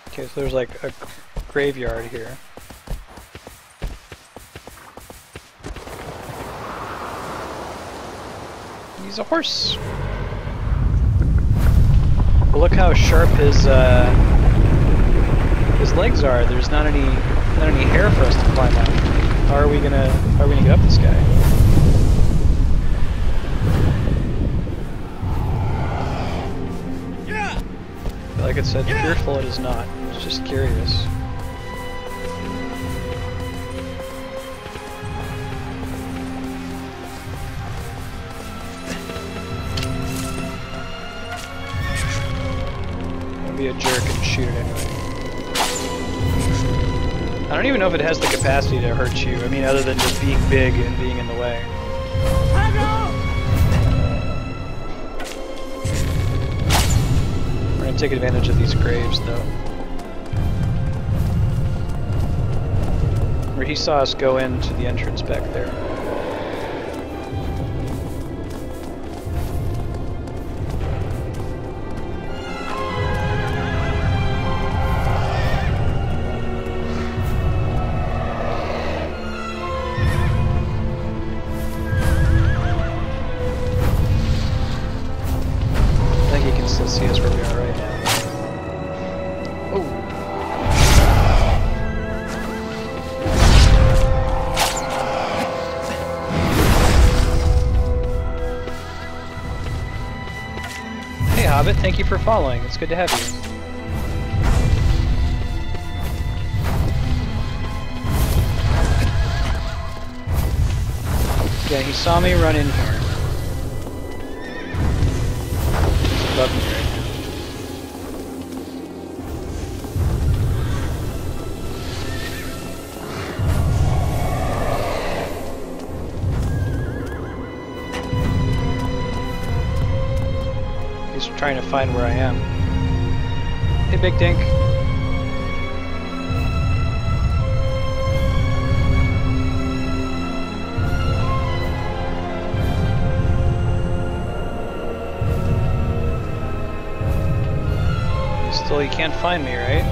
Okay, so there's like a graveyard here. He's a horse. But look how sharp his legs are. There's not any hair for us to climb up. How are we gonna get up this guy? Like it said, fearful it is not. It's just curious. I'll be a jerk and shoot it anyway. I don't even know if it has the capacity to hurt you. I mean, other than just being big and being in the way. We're gonna take advantage of these graves, though. Where he saw us go into the entrance back there. See us where we are right now. Oh! Hey Hobbit, thank you for following. It's good to have you. Yeah, he saw me run in here. He's above me right now. He's trying to find where I am. Hey, Big Dink. Still, you can't find me, right?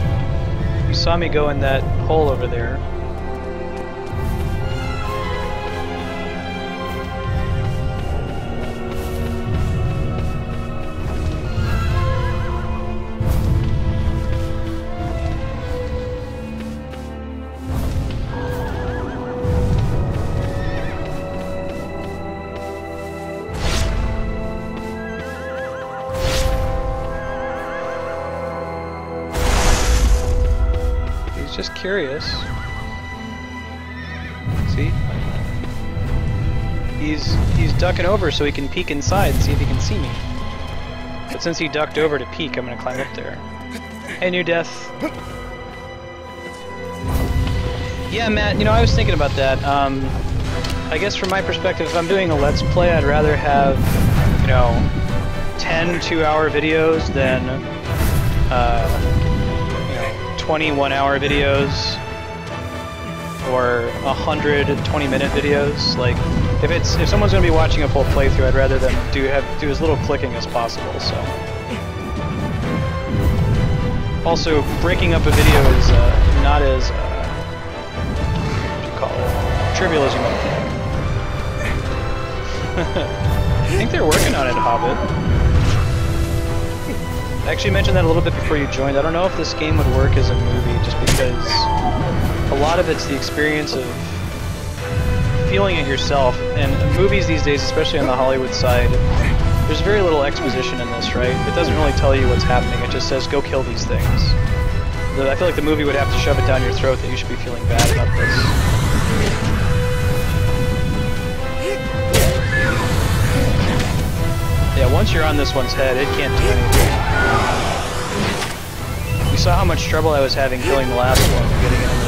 You saw me go in that hole over there. Just curious. See? He's ducking over so he can peek inside and see if he can see me. But since he ducked over to peek, I'm gonna climb up there. Hey, New Death. Yeah, Matt, you know, I was thinking about that. I guess from my perspective, if I'm doing a Let's Play, I'd rather have, you know, 10 2-hour videos than, 21-hour videos or 100 20-minute videos. Like, if someone's going to be watching a full playthrough, I'd rather them do as little clicking as possible. So, also breaking up a video is not as what do you call it, trivial as you might think. I think they're working on it, Hobbit. I actually mentioned that a little bit before you joined. I don't know if this game would work as a movie, just because a lot of it's the experience of feeling it yourself. And movies these days, especially on the Hollywood side, there's very little exposition in this, right? It doesn't really tell you what's happening. It just says, go kill these things. I feel like the movie would have to shove it down your throat that you should be feeling bad about this. Yeah, once you're on this one's head, it can't do anything. You saw how much trouble I was having killing the last one, getting it in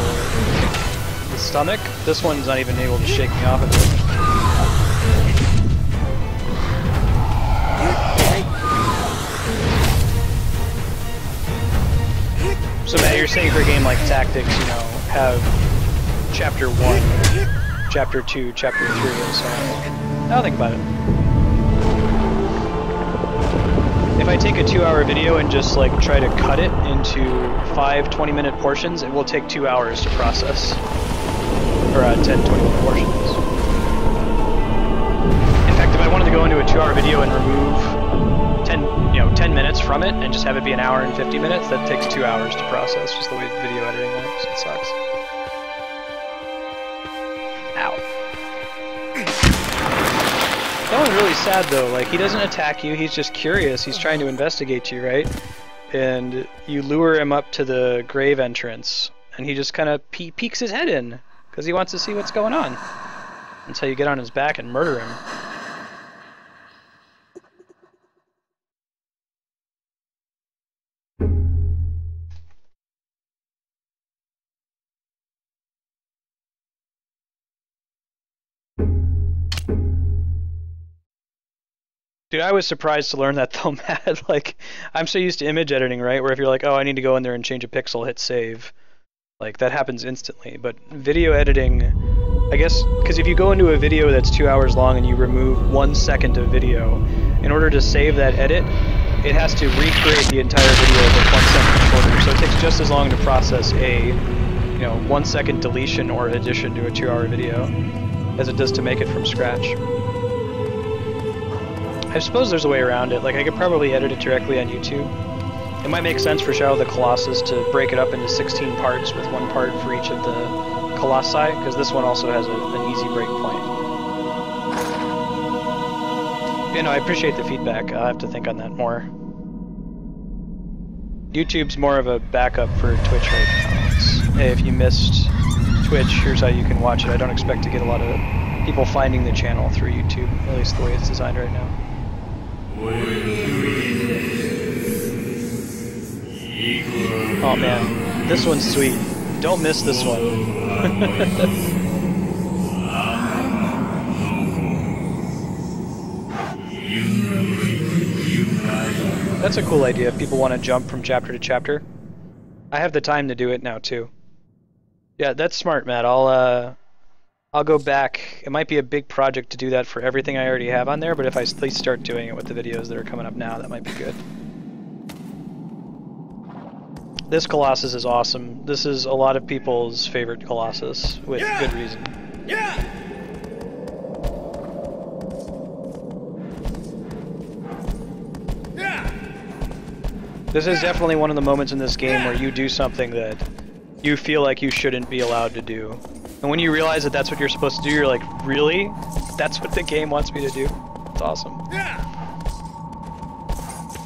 the stomach. This one's not even able to shake me off of it. So Matt, you're saying for a game like Tactics, you know, have Chapter 1, Chapter 2, Chapter 3, and so on. Now think about it. If I take a 2-hour video and just like try to cut it into 5 20-minute portions, it will take 2 hours to process. Or 10 20-minute portions. In fact, if I wanted to go into a 2-hour video and remove 10 minutes from it and just have it be an hour and 50 minutes, that takes 2 hours to process, just the way video editing works. It sucks. Ow. That one's really sad though, like he doesn't attack you, he's just curious, he's trying to investigate you, right? And you lure him up to the grave entrance, and he just kind of peeks his head in, because he wants to see what's going on. Until you get on his back and murder him. Dude, I was surprised to learn that though, Matt. Like, I'm so used to image editing, right? Where if you're like, oh, I need to go in there and change a pixel, hit save. Like, that happens instantly. But video editing, I guess, because if you go into a video that's 2 hours long and you remove 1 second of video, in order to save that edit, it has to recreate the entire video with 1 second shorter. So it takes just as long to process a, 1 second deletion or addition to a 2-hour video as it does to make it from scratch. I suppose there's a way around it. Like, I could probably edit it directly on YouTube. It might make sense for Shadow of the Colossus to break it up into 16 parts with 1 part for each of the Colossi, because this one also has an easy break point. I appreciate the feedback. I'll have to think on that more. YouTube's more of a backup for Twitch right now. It's, hey, if you missed Twitch, here's how you can watch it. I don't expect to get a lot of people finding the channel through YouTube, at least the way it's designed right now. Oh man, this one's sweet. Don't miss this one. That's a cool idea if people want to jump from chapter to chapter. I have the time to do it now too. Yeah, that's smart, Matt. I'll go back. It might be a big project to do that for everything I already have on there, but if I at least start doing it with the videos that are coming up now, that might be good. This Colossus is awesome. This is a lot of people's favorite Colossus, with good reason. This is definitely one of the moments in this game where you do something that you feel like you shouldn't be allowed to do. And when you realize that that's what you're supposed to do, you're like, really? That's what the game wants me to do? It's awesome.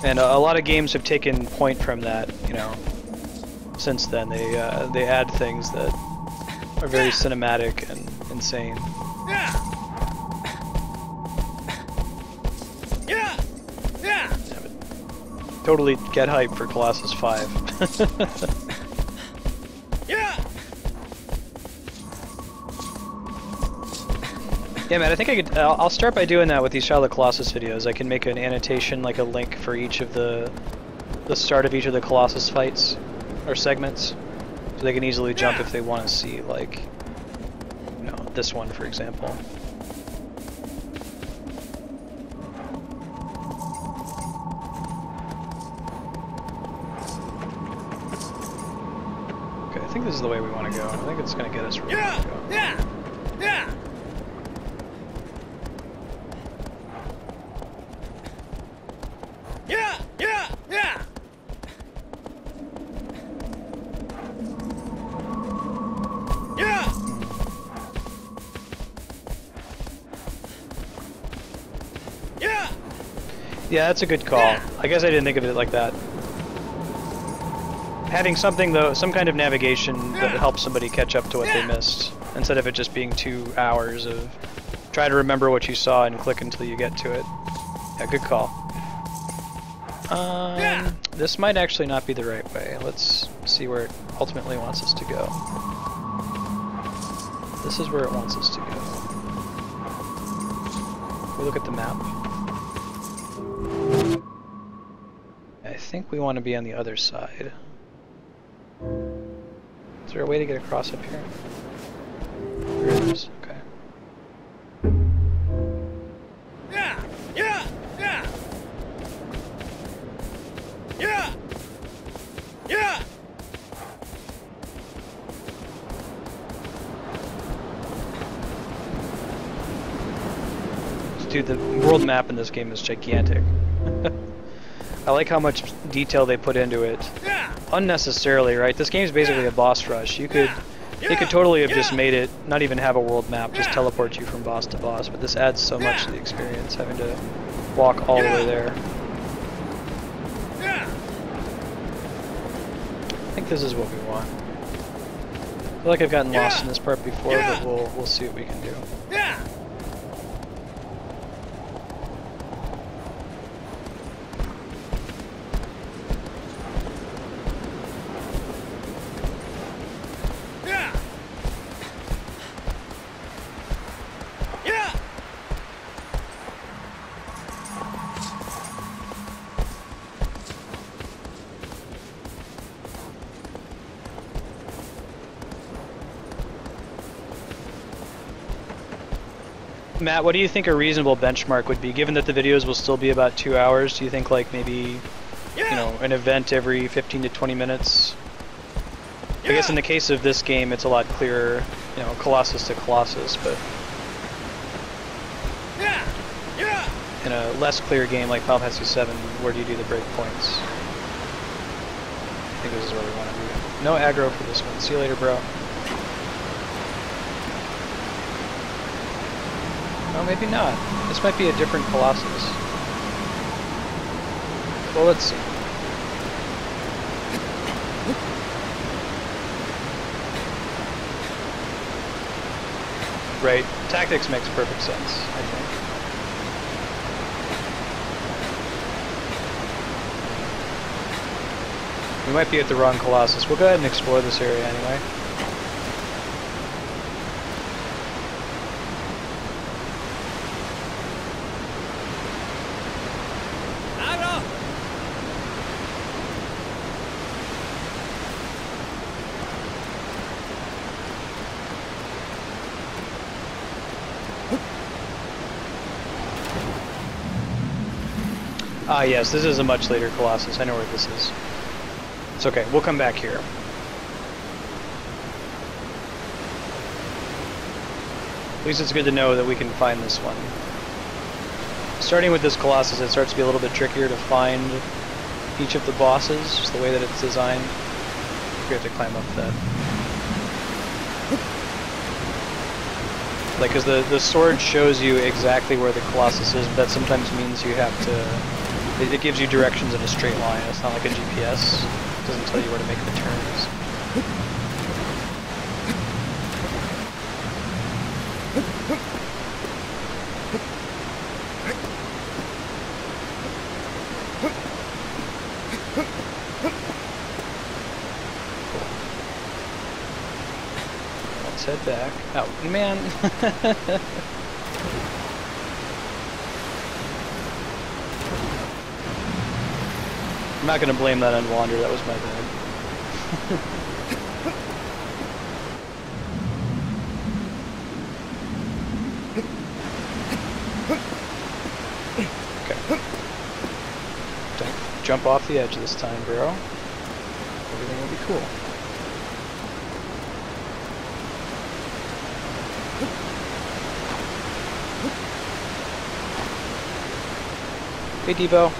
And a lot of games have taken point from that, you know. Since then, they add things that are very cinematic and insane. Yeah, but totally get hyped for Colossus 5. Yeah, man, I think I could. I'll start by doing that with these Child of Colossus videos. I can make an annotation, like a link for each of the start of each of the Colossus fights or segments, so they can easily jump if they want to see, like, you know, this one, for example. Okay, I think this is the way we want to go. I think it's going to get us where we want to go. Yeah, that's a good call. I guess I didn't think of it like that. Having something, though, some kind of navigation that helps somebody catch up to what they missed, instead of it just being 2 hours of try to remember what you saw and click until you get to it. Yeah, good call. This might actually not be the right way. Let's see where it ultimately wants us to go. This is where it wants us to go. We look at the map. I think we want to be on the other side. Is there a way to get across up here? There is. Okay. Dude, the world map in this game is gigantic. I like how much detail they put into it. Unnecessarily, right? This game is basically a boss rush. They could totally have just made it not even have a world map, just teleport you from boss to boss, but this adds so much to the experience, having to walk all the way there. I think this is what we want. I feel like I've gotten lost in this part before, but we'll see what we can do. Matt, what do you think a reasonable benchmark would be, given that the videos will still be about 2 hours? Do you think, like, maybe, you know, an event every 15 to 20 minutes? I guess in the case of this game, it's a lot clearer, you know, Colossus to Colossus, but in a less clear game like Final Fantasy 7, where do you do the breakpoints? I think this is where we want to be. No aggro for this one. See you later, bro. Oh, maybe not. This might be a different Colossus. Well, let's see. Right. Tactics makes perfect sense, I think. We might be at the wrong Colossus. We'll go ahead and explore this area anyway. Ah, yes, this is a much later Colossus. I know where this is. It's okay, we'll come back here. At least it's good to know that we can find this one. Starting with this Colossus, it starts to be a little bit trickier to find each of the bosses, just the way that it's designed. We have to climb up that. Like, because the sword shows you exactly where the Colossus is, but that sometimes means you have to... It gives you directions in a straight line. It's not like a GPS. It doesn't tell you where to make the turns. Let's head back. Oh, man. I'm not going to blame that on Wander, that was my bad. Okay. Don't jump off the edge this time, bro. Everything will be cool. Hey Debo,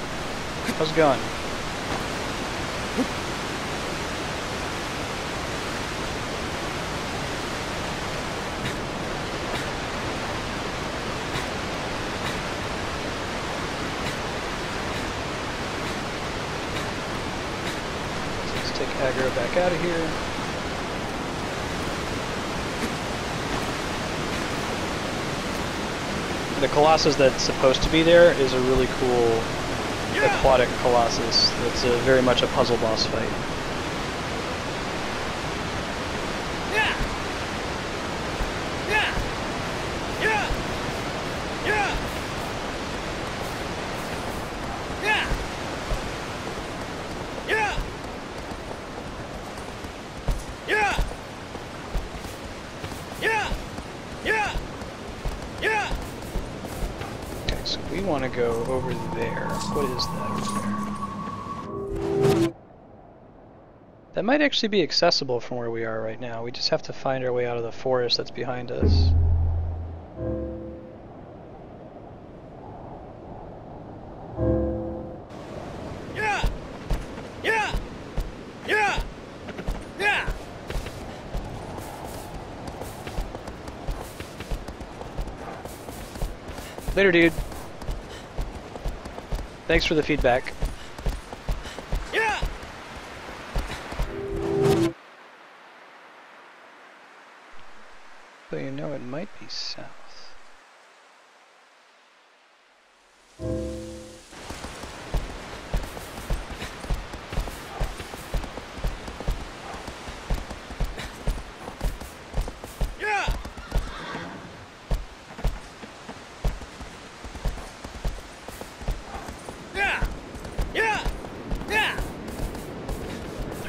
how's it going? Let's take aggro back out of here. The Colossus that's supposed to be there is a really cool aquatic Colossus. That's very much a puzzle boss fight. So we want to go over there. What is that over there? That might actually be accessible from where we are right now. We just have to find our way out of the forest that's behind us. Later, dude. Thanks for the feedback. Yeah. But you know, it might be south.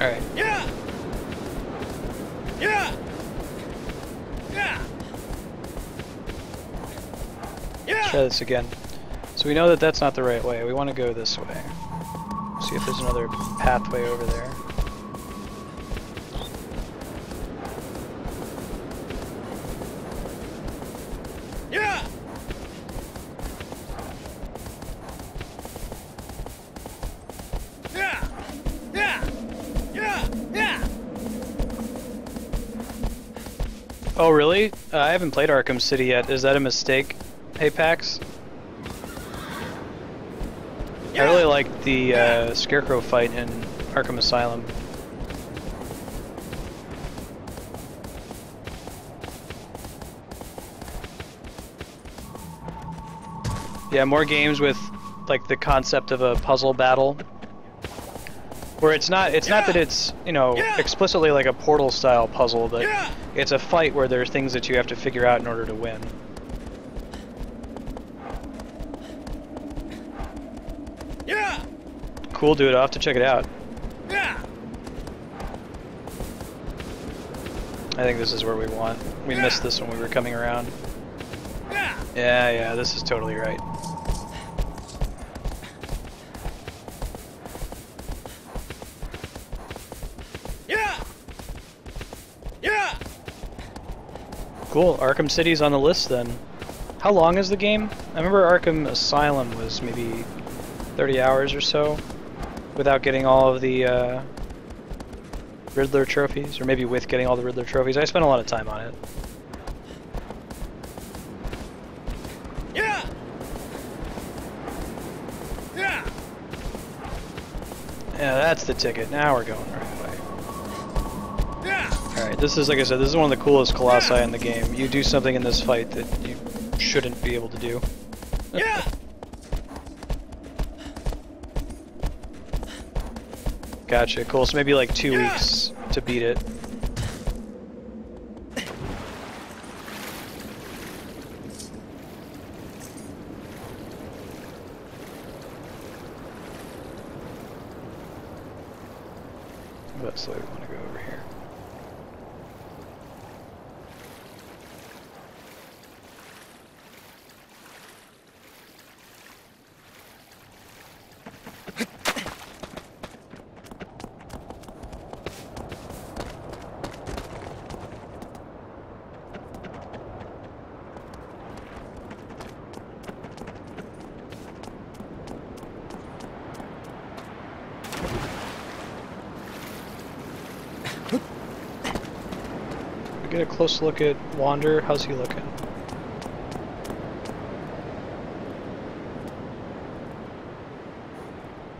Alright. Let's try this again. So we know that that's not the right way. We want to go this way. See if there's another pathway over there. Oh really? I haven't played Arkham City yet. Is that a mistake? Hey Pax? I really like the Scarecrow fight in Arkham Asylum. Yeah, more games with like the concept of a puzzle battle. Where it's not that it's, you know, explicitly like a Portal style puzzle, but it's a fight where there's things that you have to figure out in order to win. Cool, dude. I'll have to check it out. I think this is where we want. We missed this when we were coming around. Yeah, this is totally right. Cool. Arkham City's on the list then. How long is the game? I remember Arkham Asylum was maybe 30 hours or so without getting all of the Riddler trophies, or maybe with getting all the Riddler trophies. I spent a lot of time on it. Yeah. Yeah. Yeah, that's the ticket. Now we're going the right way. Yeah. Alright, this is, like I said, this is one of the coolest Colossi in the game. You do something in this fight that you shouldn't be able to do. Yeah. Gotcha, cool. So maybe like 2 weeks to beat it. That's the way we want to go over here. Get a close look at Wander. How's he looking?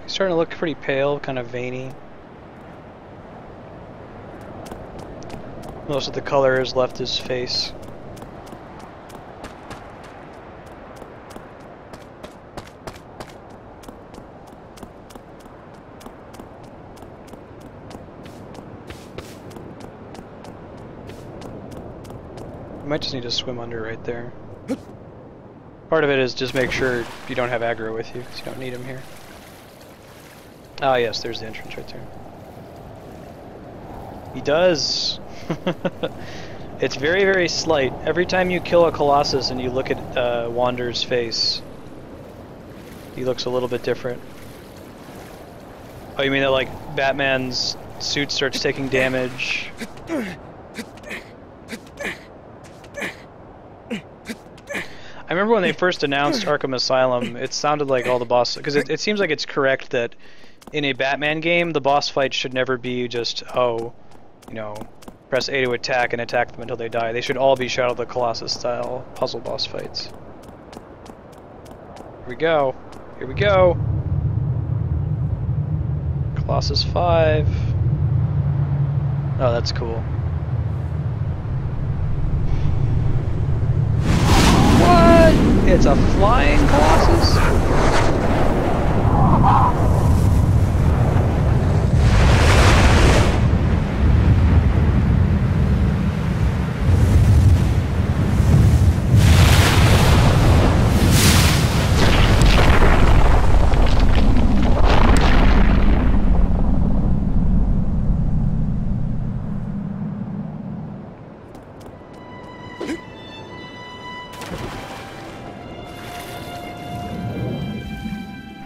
He's starting to look pretty pale, kind of veiny. Most of the color has left his face. You might just need to swim under right there. Part of it is just make sure you don't have aggro with you, because you don't need him here. Ah yes, there's the entrance right there. He does! It's very, very slight. Every time you kill a Colossus and you look at Wander's face, he looks a little bit different. Oh, you mean that like Batman's suit starts taking damage? I remember when they first announced Arkham Asylum, it sounded like all the boss, because it seems like it's correct that in a Batman game, the boss fight should never be just, oh, you know, press A to attack and attack them until they die. They should all be Shadow of the Colossus style puzzle boss fights. Here we go. Here we go. Colossus 5. Oh, that's cool. What? It's a flying Colossus?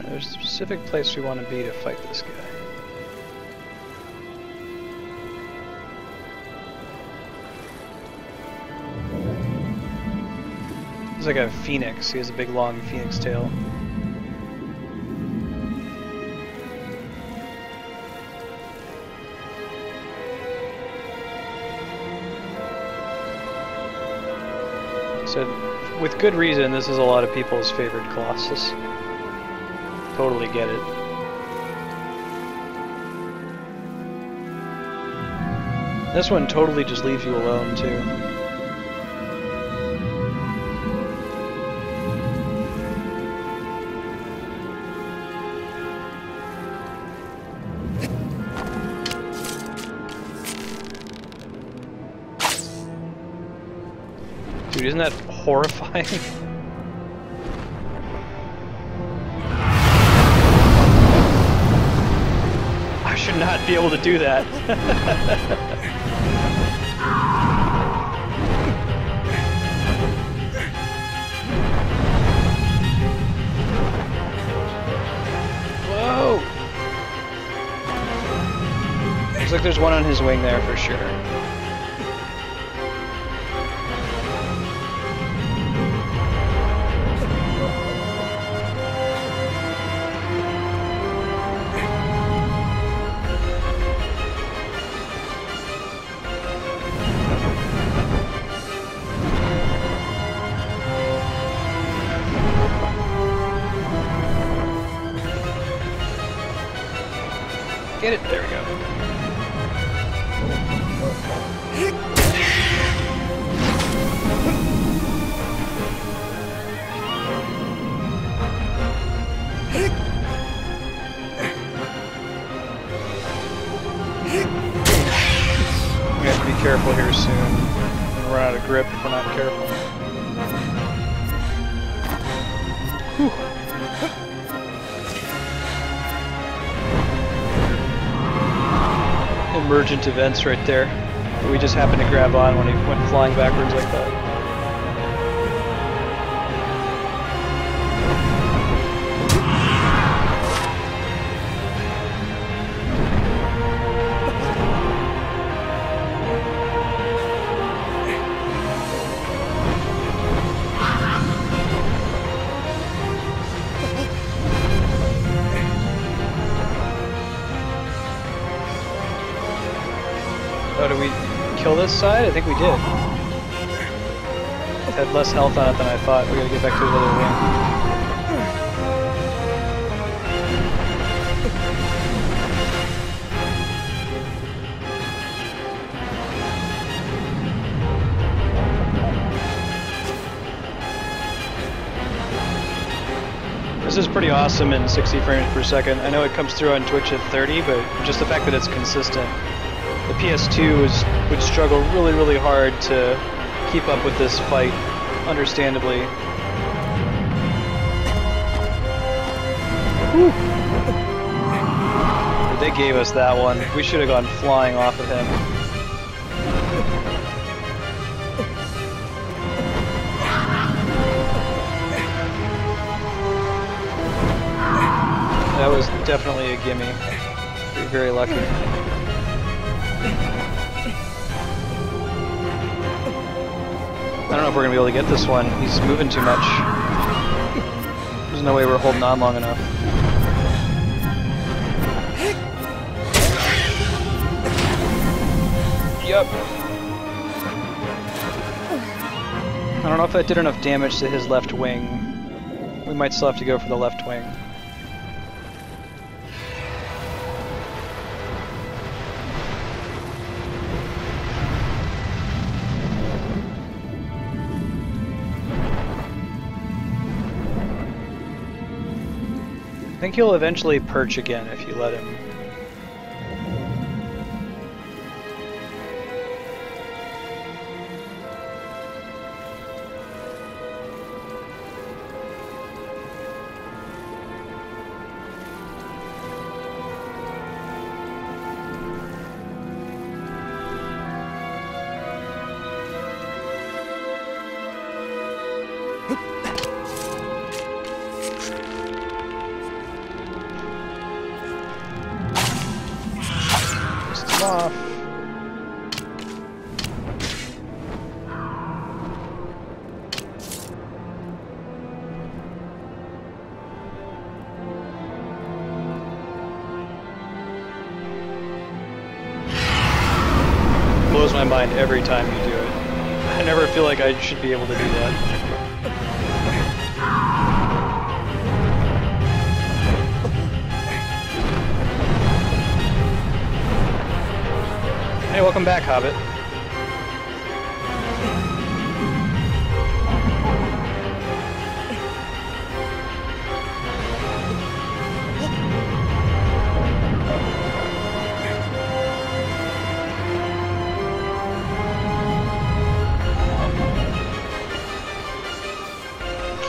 There's a specific place we want to be to fight this guy. He's like a phoenix. He has a big long phoenix tail. So, with good reason, this is a lot of people's favorite Colossus. Totally get it. This one totally just leaves you alone, too. Dude, isn't that horrifying? I should not be able to do that. Whoa! Looks like there's one on his wing there for sure. Get it. There we go. We have to be careful here soon. We're gonna run out of grip if we're not careful. Whew. Emergent events right there. We just happened to grab on when he went flying backwards like that. Oh, did we kill this side? I think we did. It had less health on it than I thought. We gotta get back to the other wing. This is pretty awesome in 60 frames per second. I know it comes through on Twitch at 30, but just the fact that it's consistent. The PS2 would struggle really hard to keep up with this fight, understandably. Whew. They gave us that one. We should have gone flying off of him. That was definitely a gimme. You're very lucky. I don't know if we're gonna be able to get this one. He's moving too much. There's no way we're holding on long enough. Yup. I don't know if that did enough damage to his left wing. We might still have to go for the left wing. I think he'll eventually perch again if you let him. Off. Blows my mind every time you do it. I never feel like I should be able to do that. Hey, welcome back, Hobbit.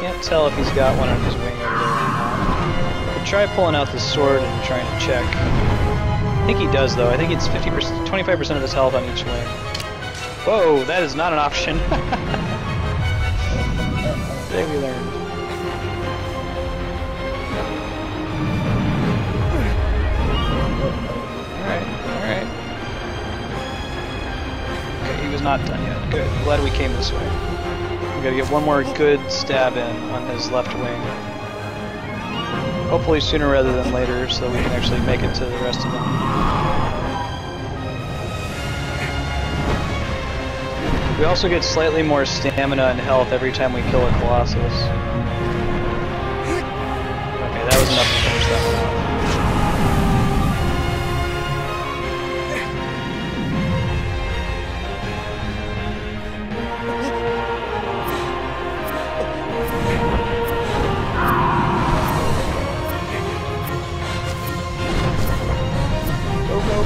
Can't tell if he's got one on his wing over there or not. Could try pulling out the sword and trying to check. I think he does, though. I think it's 50%, 25% of his health on each wing. Whoa, that is not an option. Today we learned. Alright. Okay, he was not done yet. Good. Glad we came this way. We gotta get one more good stab in on his left wing. Hopefully sooner rather than later, so we can actually make it to the rest of them. We also get slightly more stamina and health every time we kill a Colossus. Okay, that was enough to finish that one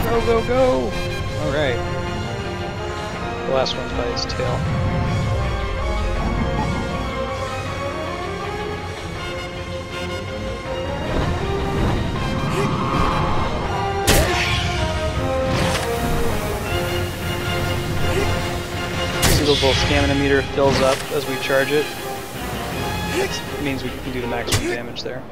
Go, go, go! Alright. The last one's by his tail. See the little stamina meter fills up as we charge it. It means we can do the maximum damage there.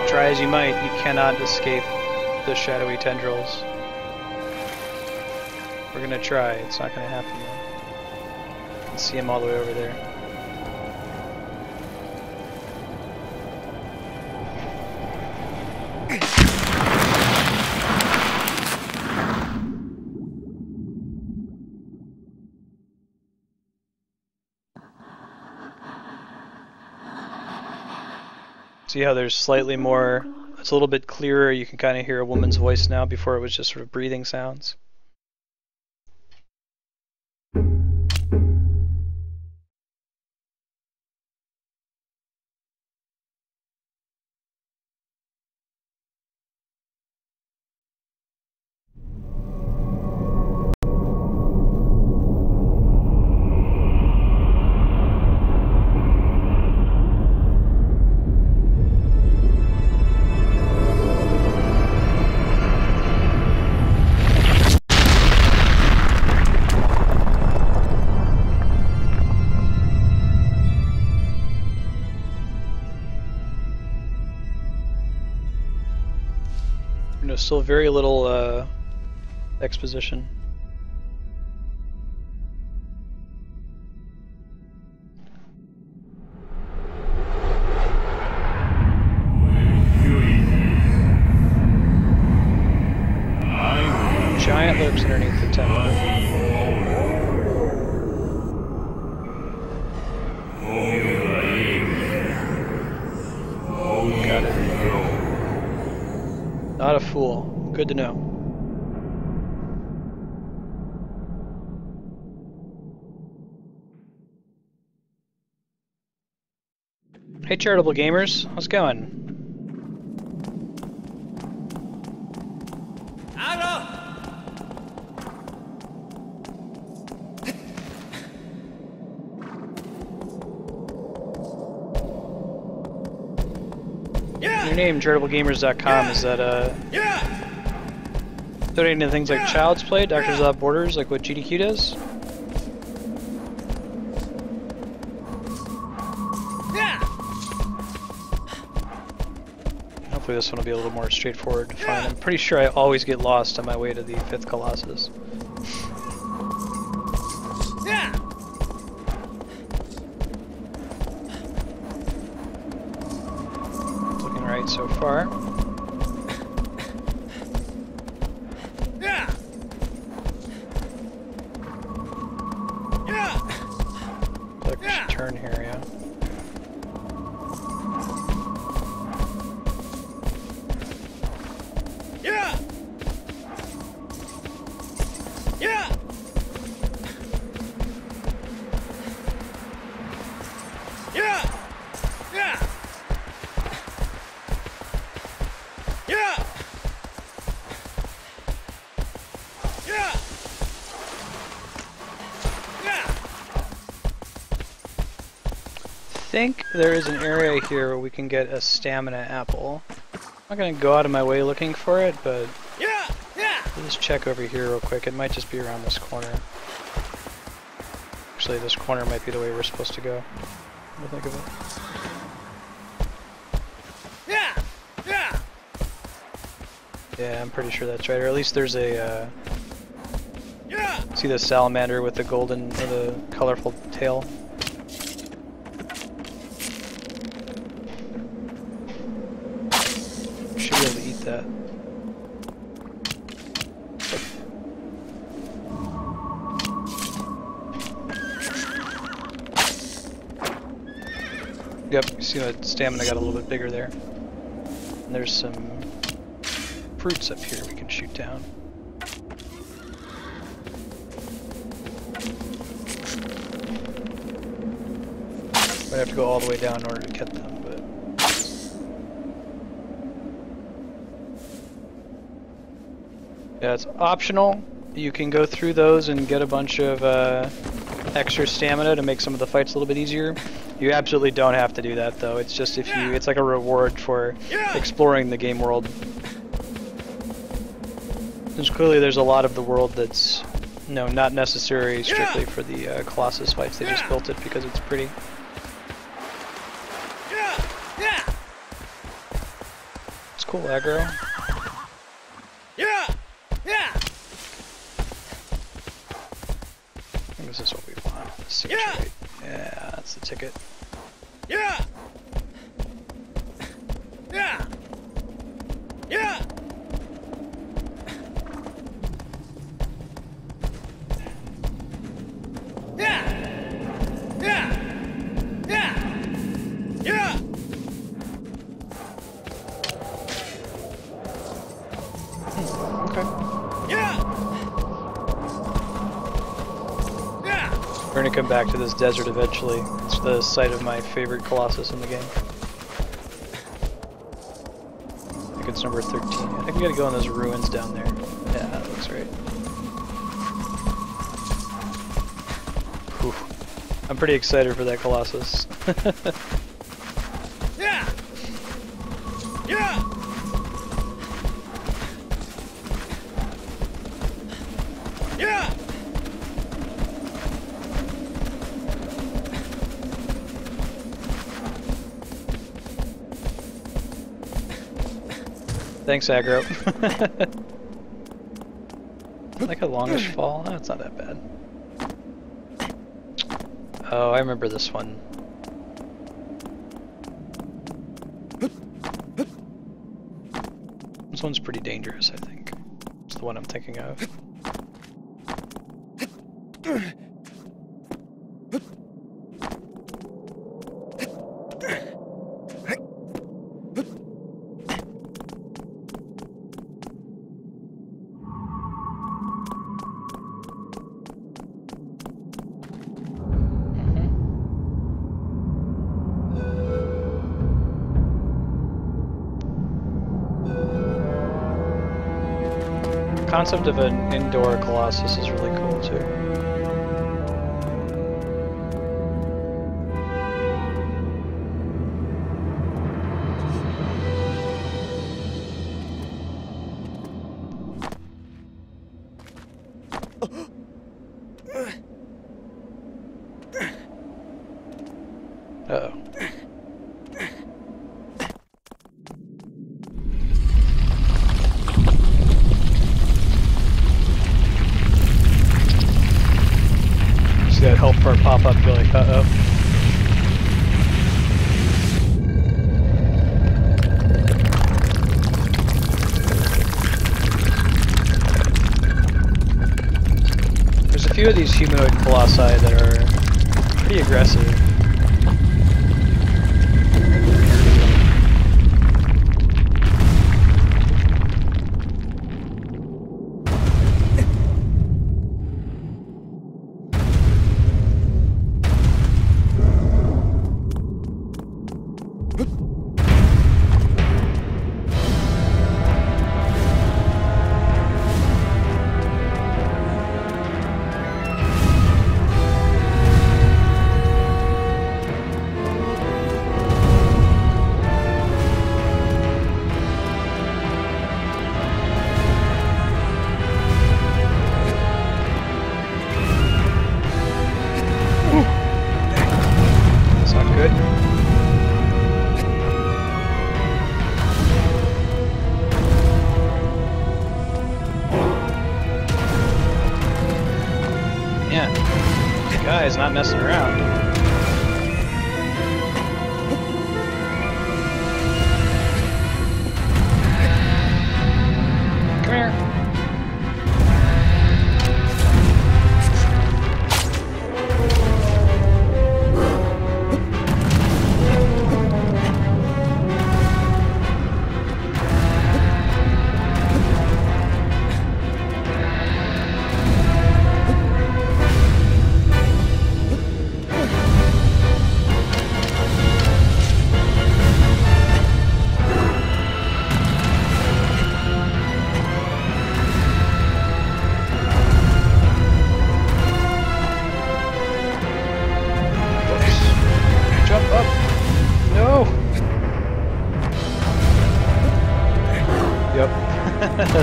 Try as you might, you cannot escape the shadowy tendrils. We're gonna try, it's not gonna happen though. You can see him all the way over there. See how there's slightly more, it's a little bit clearer, you can kind of hear a woman's voice now, before it was just sort of breathing sounds. Still very little exposition. Giant lips underneath the temple. Got it. Not a fool. Good to know. Hey charitable gamers, how's it going? Your name, charitablegamers.com, is that donating to things like Child's Play, Doctors Without Borders, like what GDQ does? Hopefully this one will be a little more straightforward to find. I'm pretty sure I always get lost on my way to the 5th Colossus. Looking right so far. Turn here, yeah. I think there is an area here where we can get a stamina apple. I'm not gonna go out of my way looking for it, but I'll just check over here real quick. It might just be around this corner. Actually, this corner might be the way we're supposed to go. What do you think of it? Yeah, I'm pretty sure that's right. Or at least there's a. See the salamander with the golden, or the colorful tail? Should be able to eat that. Yep, you see that stamina got a little bit bigger there. And there's some fruits up here we can shoot down. Might have to go all the way down in order to get them, but... Yeah, it's optional. You can go through those and get a bunch of extra stamina to make some of the fights a little bit easier. You absolutely don't have to do that though. It's just if you, it's like a reward for exploring the game world. Because clearly there's a lot of the world that's, no, not necessary strictly for the Colossus fights. They just built it because it's pretty. It's cool aggro. I think this is what we want. This seems right. Yeah, that's the ticket. We're gonna come back to this desert eventually. It's the site of my favorite Colossus in the game. I think it's number 13. I think we gotta go in those ruins down there. Yeah, that looks right. Whew. I'm pretty excited for that Colossus. Thanks, aggro. Like a longish fall? Oh, it's not that bad. Oh, I remember this one. This one's pretty dangerous, I think. It's the one I'm thinking of. The concept of an indoor Colossus is really cool too. Uh-oh. That health bar pop up, you're like, uh-oh. There's a few of these humanoid colossi that are pretty aggressive. Guy's not messing around. Come here.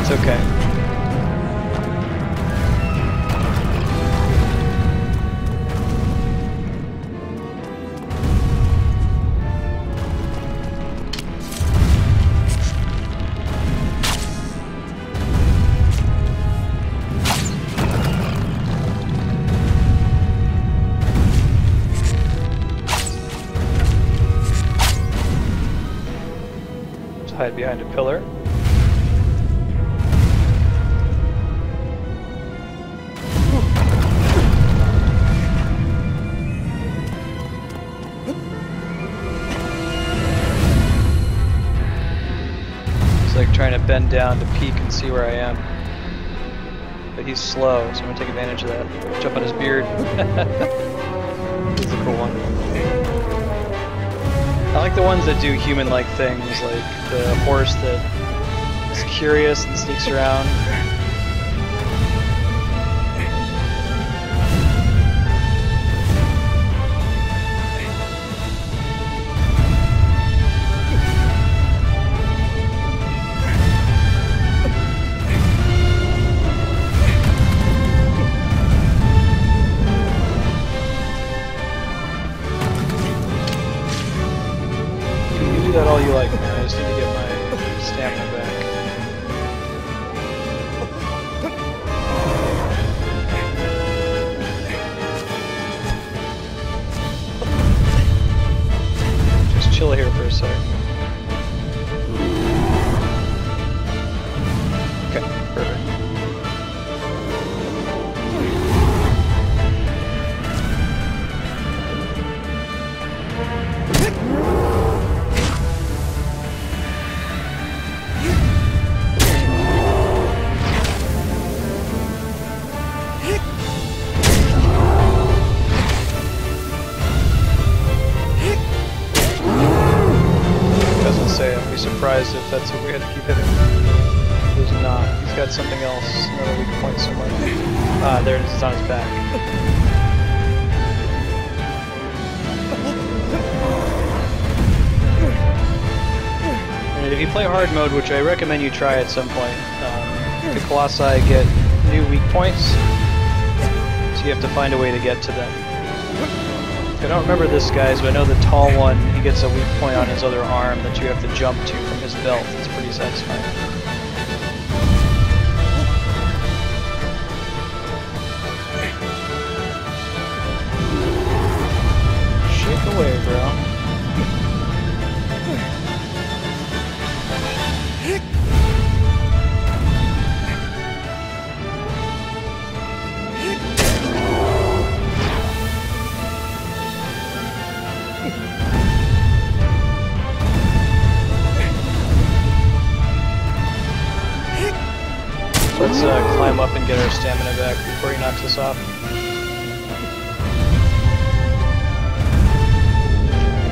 that's okay. Hide behind a pillar. It's like trying to bend down to peek and see where I am. But he's slow, so I'm gonna take advantage of that. Jump on his beard. This is a cool one. I like the ones that do human-like things, like the horse that is curious and sneaks around. Do that all you like, man. I just need to get my stamina back. Just chill here for a sec. Okay, perfect. I'd be surprised if that's what we had to keep hitting. He's not. He's got something else, another weak point somewhere. Ah, there it is. It's on his back. And if you play hard mode, which I recommend you try at some point, the Colossi get new weak points, so you have to find a way to get to them. I don't remember this guy's, but I know the tall one, he gets a weak point on his other arm that you have to jump to from his belt. It's pretty satisfying. Shake away, bro. Let's climb up and get our stamina back before he knocks us off.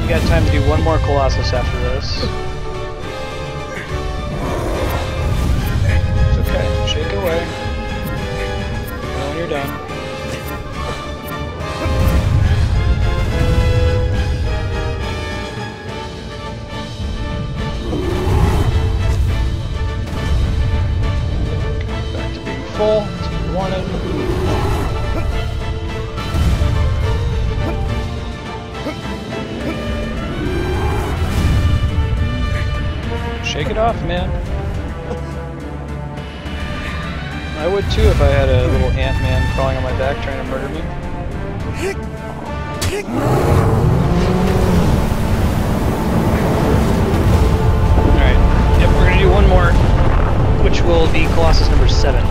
You got time to do one more Colossus after this. It's okay, shake away. And when you're done. Full, that's what we wanted. Shake it off, man. I would too if I had a little ant-man crawling on my back trying to murder me. Alright, yep, we're gonna do one more, which will be Colossus number 7.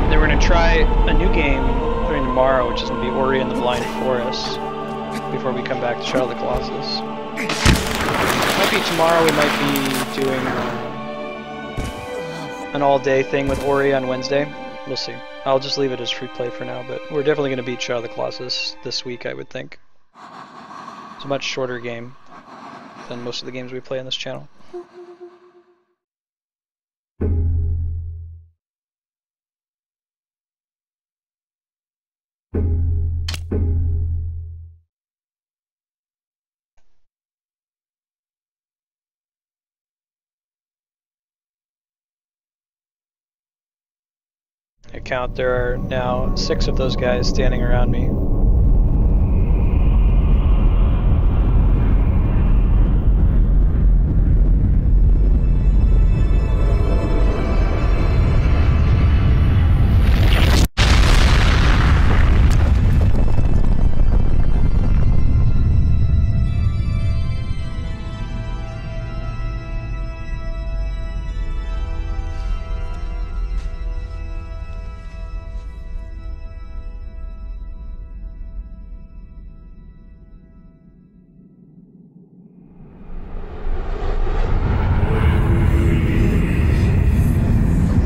Then we're going to try a new game starting tomorrow, which is going to be Ori and the Blind Forest, before we come back to Shadow of the Colossus. Might be tomorrow, we might be doing an all-day thing with Ori on Wednesday. We'll see. I'll just leave it as free play for now, but we're definitely going to beat Shadow of the Colossus this week, I would think. It's a much shorter game than most of the games we play on this channel. count, there are now 6 of those guys standing around me.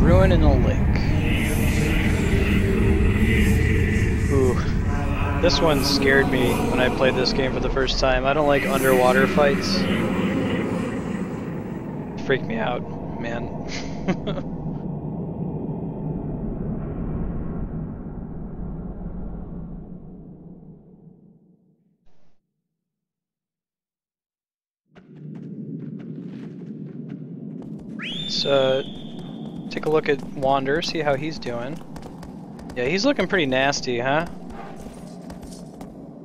Ruin in a lake. Ooh. This one scared me when I played this game for the first time. I don't like underwater fights. Freaked me out, man. Let's take a look at Wander, see how he's doing. Yeah, he's looking pretty nasty, huh?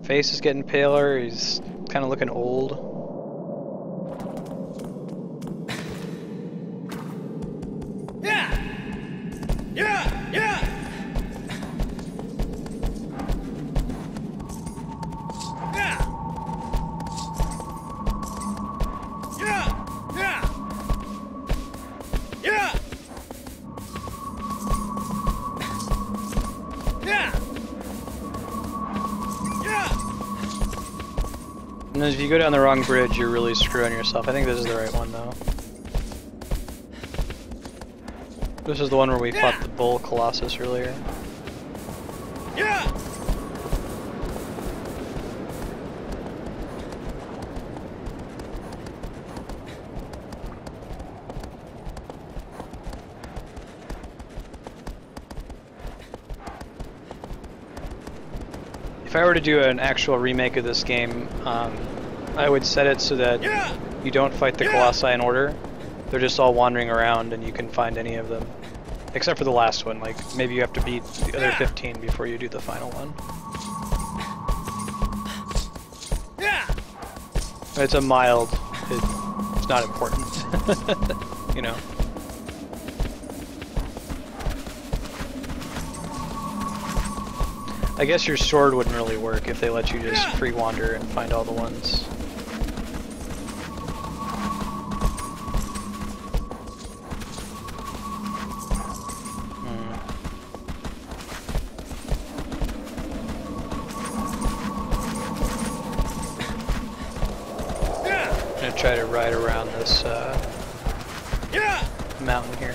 Face is getting paler, he's kind of looking old. Yeah! Yeah! Yeah! Yeah! Yeah! Yeah! Yeah! Yeah! Yeah! And if you go down the wrong bridge, you're really screwing yourself. I think this is the right one, though. This is the one where we fought the bull Colossus earlier. Yeah! If I were to do an actual remake of this game, I would set it so that you don't fight the Colossi in order. They're just all wandering around and you can find any of them. Except for the last one, like maybe you have to beat the other 15 before you do the final one. It's a mild, it's not important, you know. I guess your sword wouldn't really work if they let you just free wander and find all the ones. I'm gonna try to ride around this mountain here.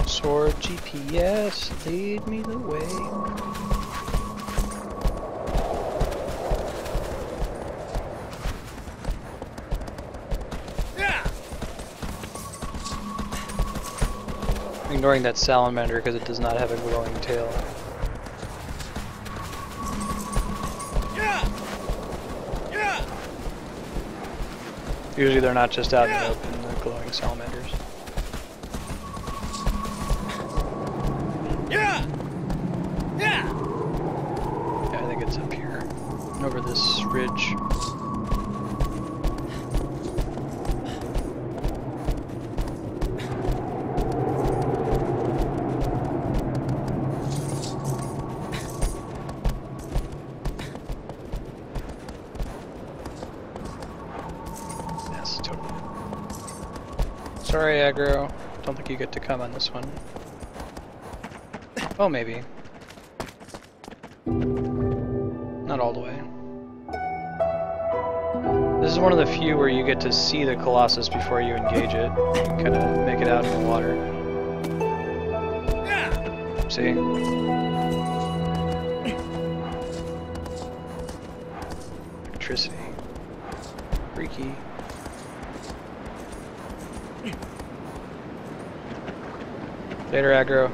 Sword GPS, lead me the way. Ignoring that salamander because it does not have a glowing tail. Usually they're not just out in the open, the glowing salamanders. Yeah, I think it's up here, over this ridge. Yes, totally. Sorry, aggro. Don't think you get to come on this one. Oh, maybe. Not all the way. This This is one of the few where you get to see the Colossus before you engage it. You can kind of make it out in the water. See? Electricity. Freaky. Later, aggro.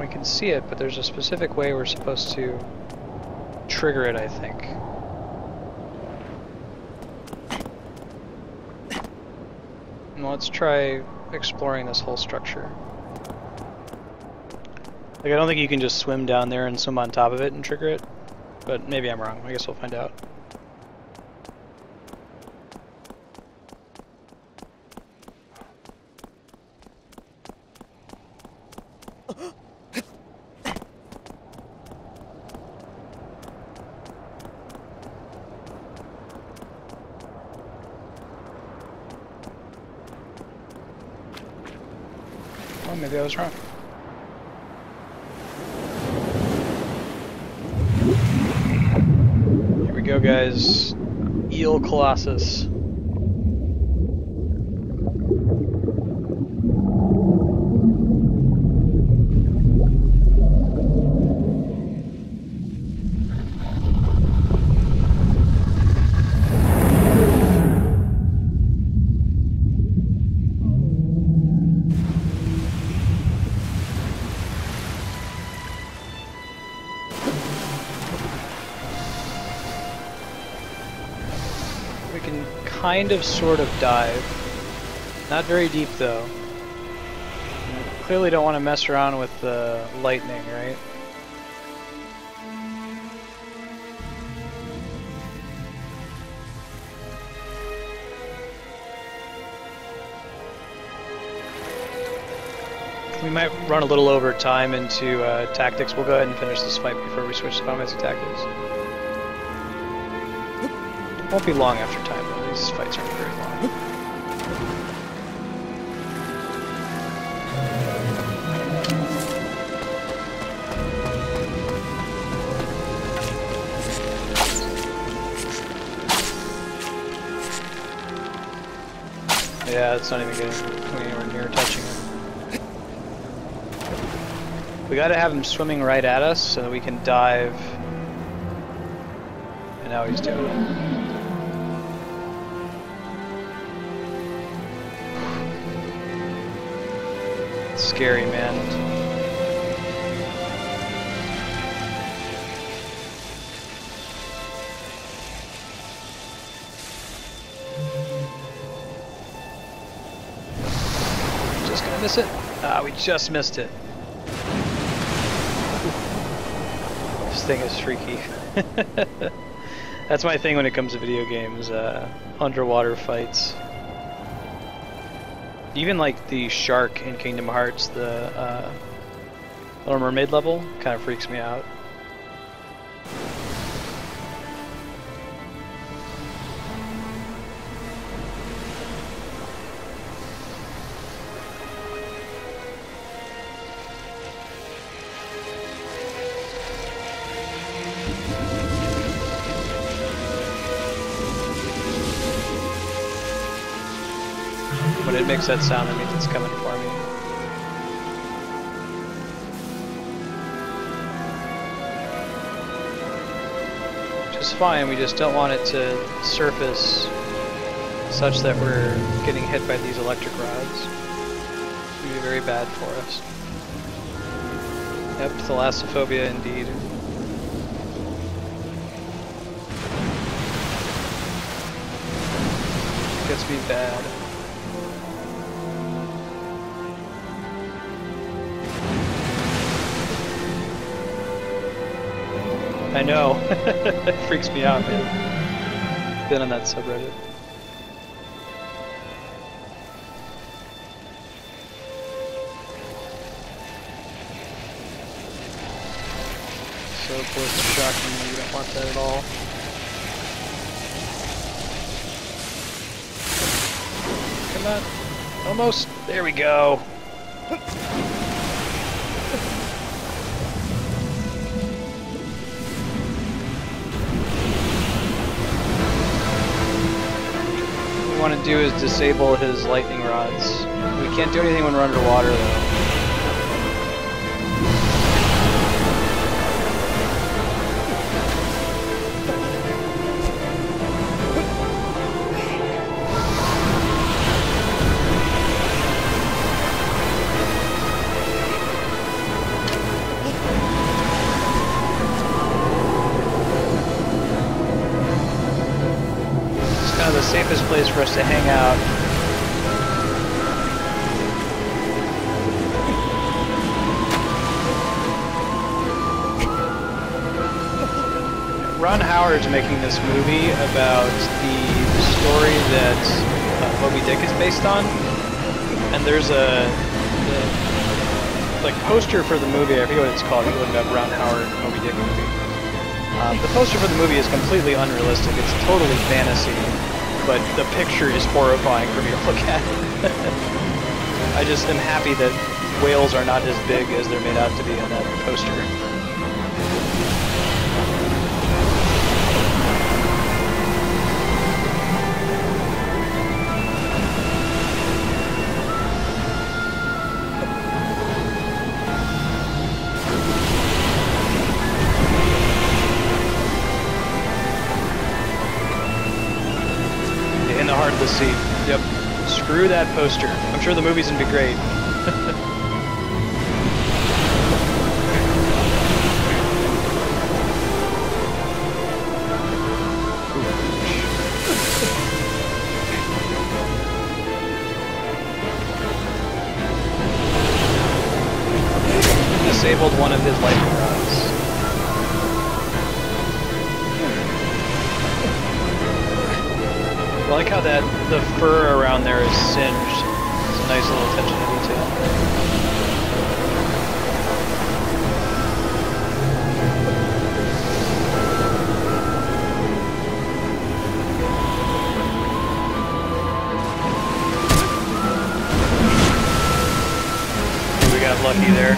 We can see it, but there's a specific way we're supposed to trigger it, I think. And let's try exploring this whole structure. Like, I don't think you can just swim down there and swim on top of it and trigger it, but maybe I'm wrong. I guess we'll find out. Oh, maybe I was wrong. Here we go, guys. Eel Colossus. We can kind of sort of dive. Not very deep though. We clearly don't want to mess around with the lightning, right? We might run a little over time into tactics. We'll go ahead and finish this fight before we switch to combat tactics. Won't be long after time though. These fights aren't very long. Yeah, it's not even getting anywhere near touching him. We gotta have him swimming right at us so that we can dive. And now he's doing it. Scary, man. Just gonna miss it. Ah, we just missed it. This thing is freaky. That's my thing when it comes to video games, underwater fights. Even like the shark in Kingdom Hearts, the Little Mermaid level, kind of freaks me out. When it makes that sound, that means it's coming for me. Which is fine, we just don't want it to surface such that we're getting hit by these electric rods. It would be very bad for us. Yep, thalassophobia indeed. Gets me bad. I know. It freaks me out, man. Been on that subreddit. So close to shocking me, you don't want that at all. Come on. Almost. There we go. What we want to do is disable his lightning rods. We can't do anything when we're underwater though. The safest place for us to hang out. Ron Howard's making this movie about the story that Moby Dick is based on, and there's a like poster for the movie. I forget what it's called. You look it up, Ron Howard Moby Dick movie. The poster for the movie is completely unrealistic. It's totally fantasy. But the picture is horrifying for me to look at. I just am happy that whales are not as big as they're made out to be in that poster. In the heart of the sea. Yep. Screw that poster. I'm sure the movie's gonna be great. Disabled one of his lightning rods. I like how the fur around there is singed. It's a nice little attention to detail. We got lucky there.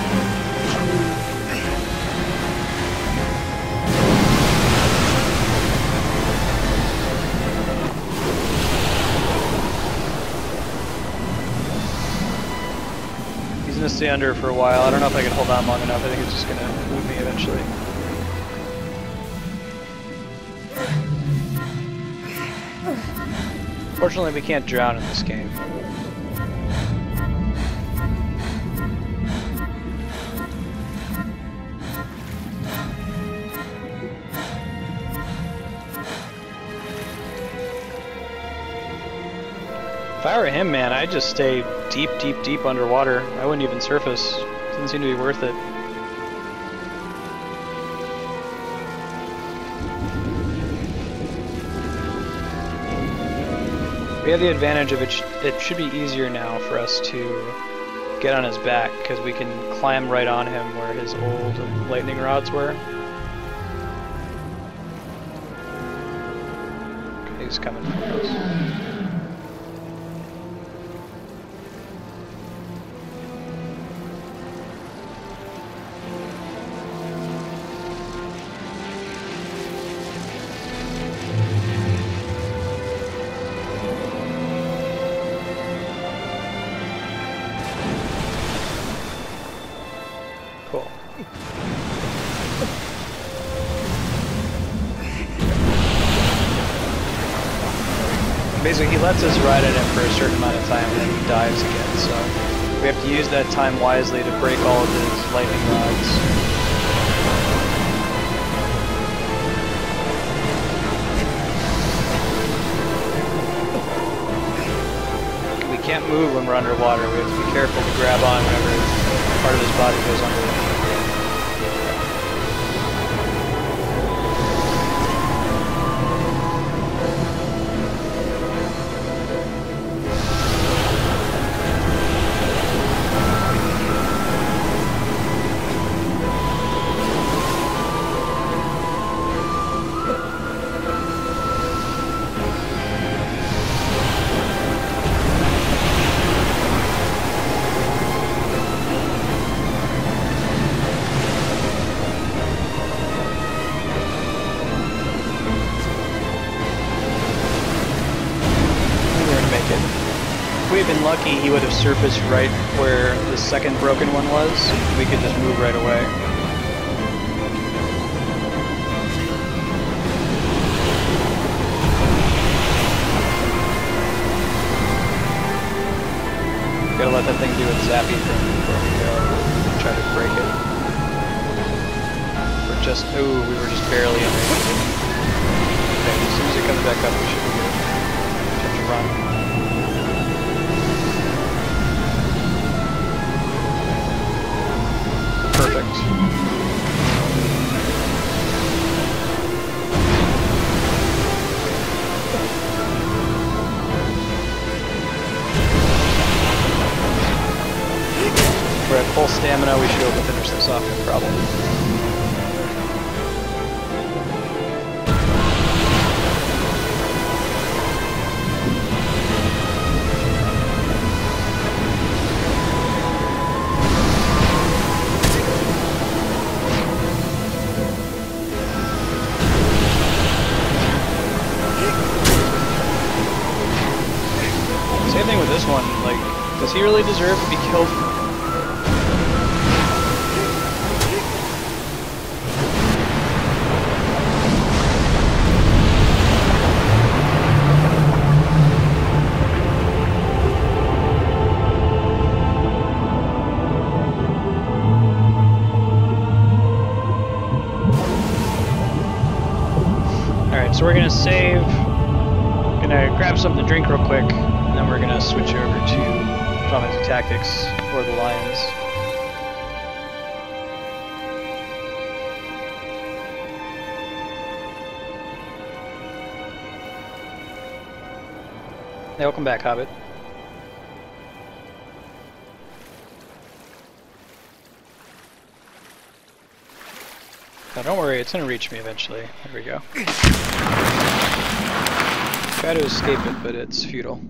Gonna stay under for a while. I don't know if I can hold on long enough. I think it's just gonna move me eventually. Fortunately, we can't drown in this game. If I were him, man, I'd just stay deep, deep, deep underwater. I wouldn't even surface. Doesn't seem to be worth it. We have the advantage of it should be easier now for us to get on his back, because we can climb right on him where his old lightning rods were. Okay, he's coming for us. Cool. Basically, he lets us ride at him for a certain amount of time and then he dives again, so we have to use that time wisely to break all of his lightning rods. We can't move when we're underwater. We have to be careful to grab on whenever part of his body goes under. lucky, he would have surfaced right where the second broken one was. We could just move right away. Gotta let that thing do its zappy thing before we go. Try to break it. We're just, ooh, we were just barely in there. Okay, as soon as it comes back up, we should be good. Just have to run. Perfect. We're at full stamina, we should be able to finish this off, no problem. Same thing with this one, like, does he really deserve to be killed? Alright, so we're gonna save, gonna grab something to drink real quick, and then we're gonna switch over to Traumatic Tactics for the Lions. Hey, welcome back, Hobbit. Now don't worry, it's gonna reach me eventually. There we go. Try to escape it, but it's futile.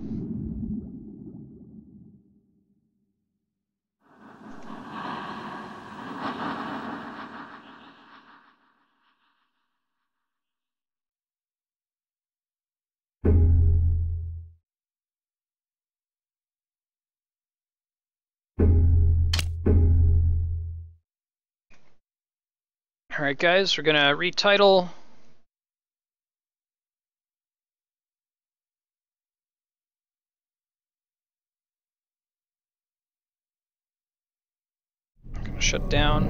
Alright guys, we're gonna retitle. I'm gonna shut down.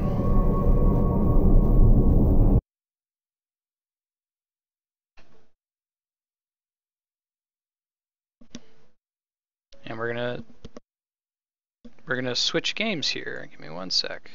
And we're gonna switch games here. Give me one sec.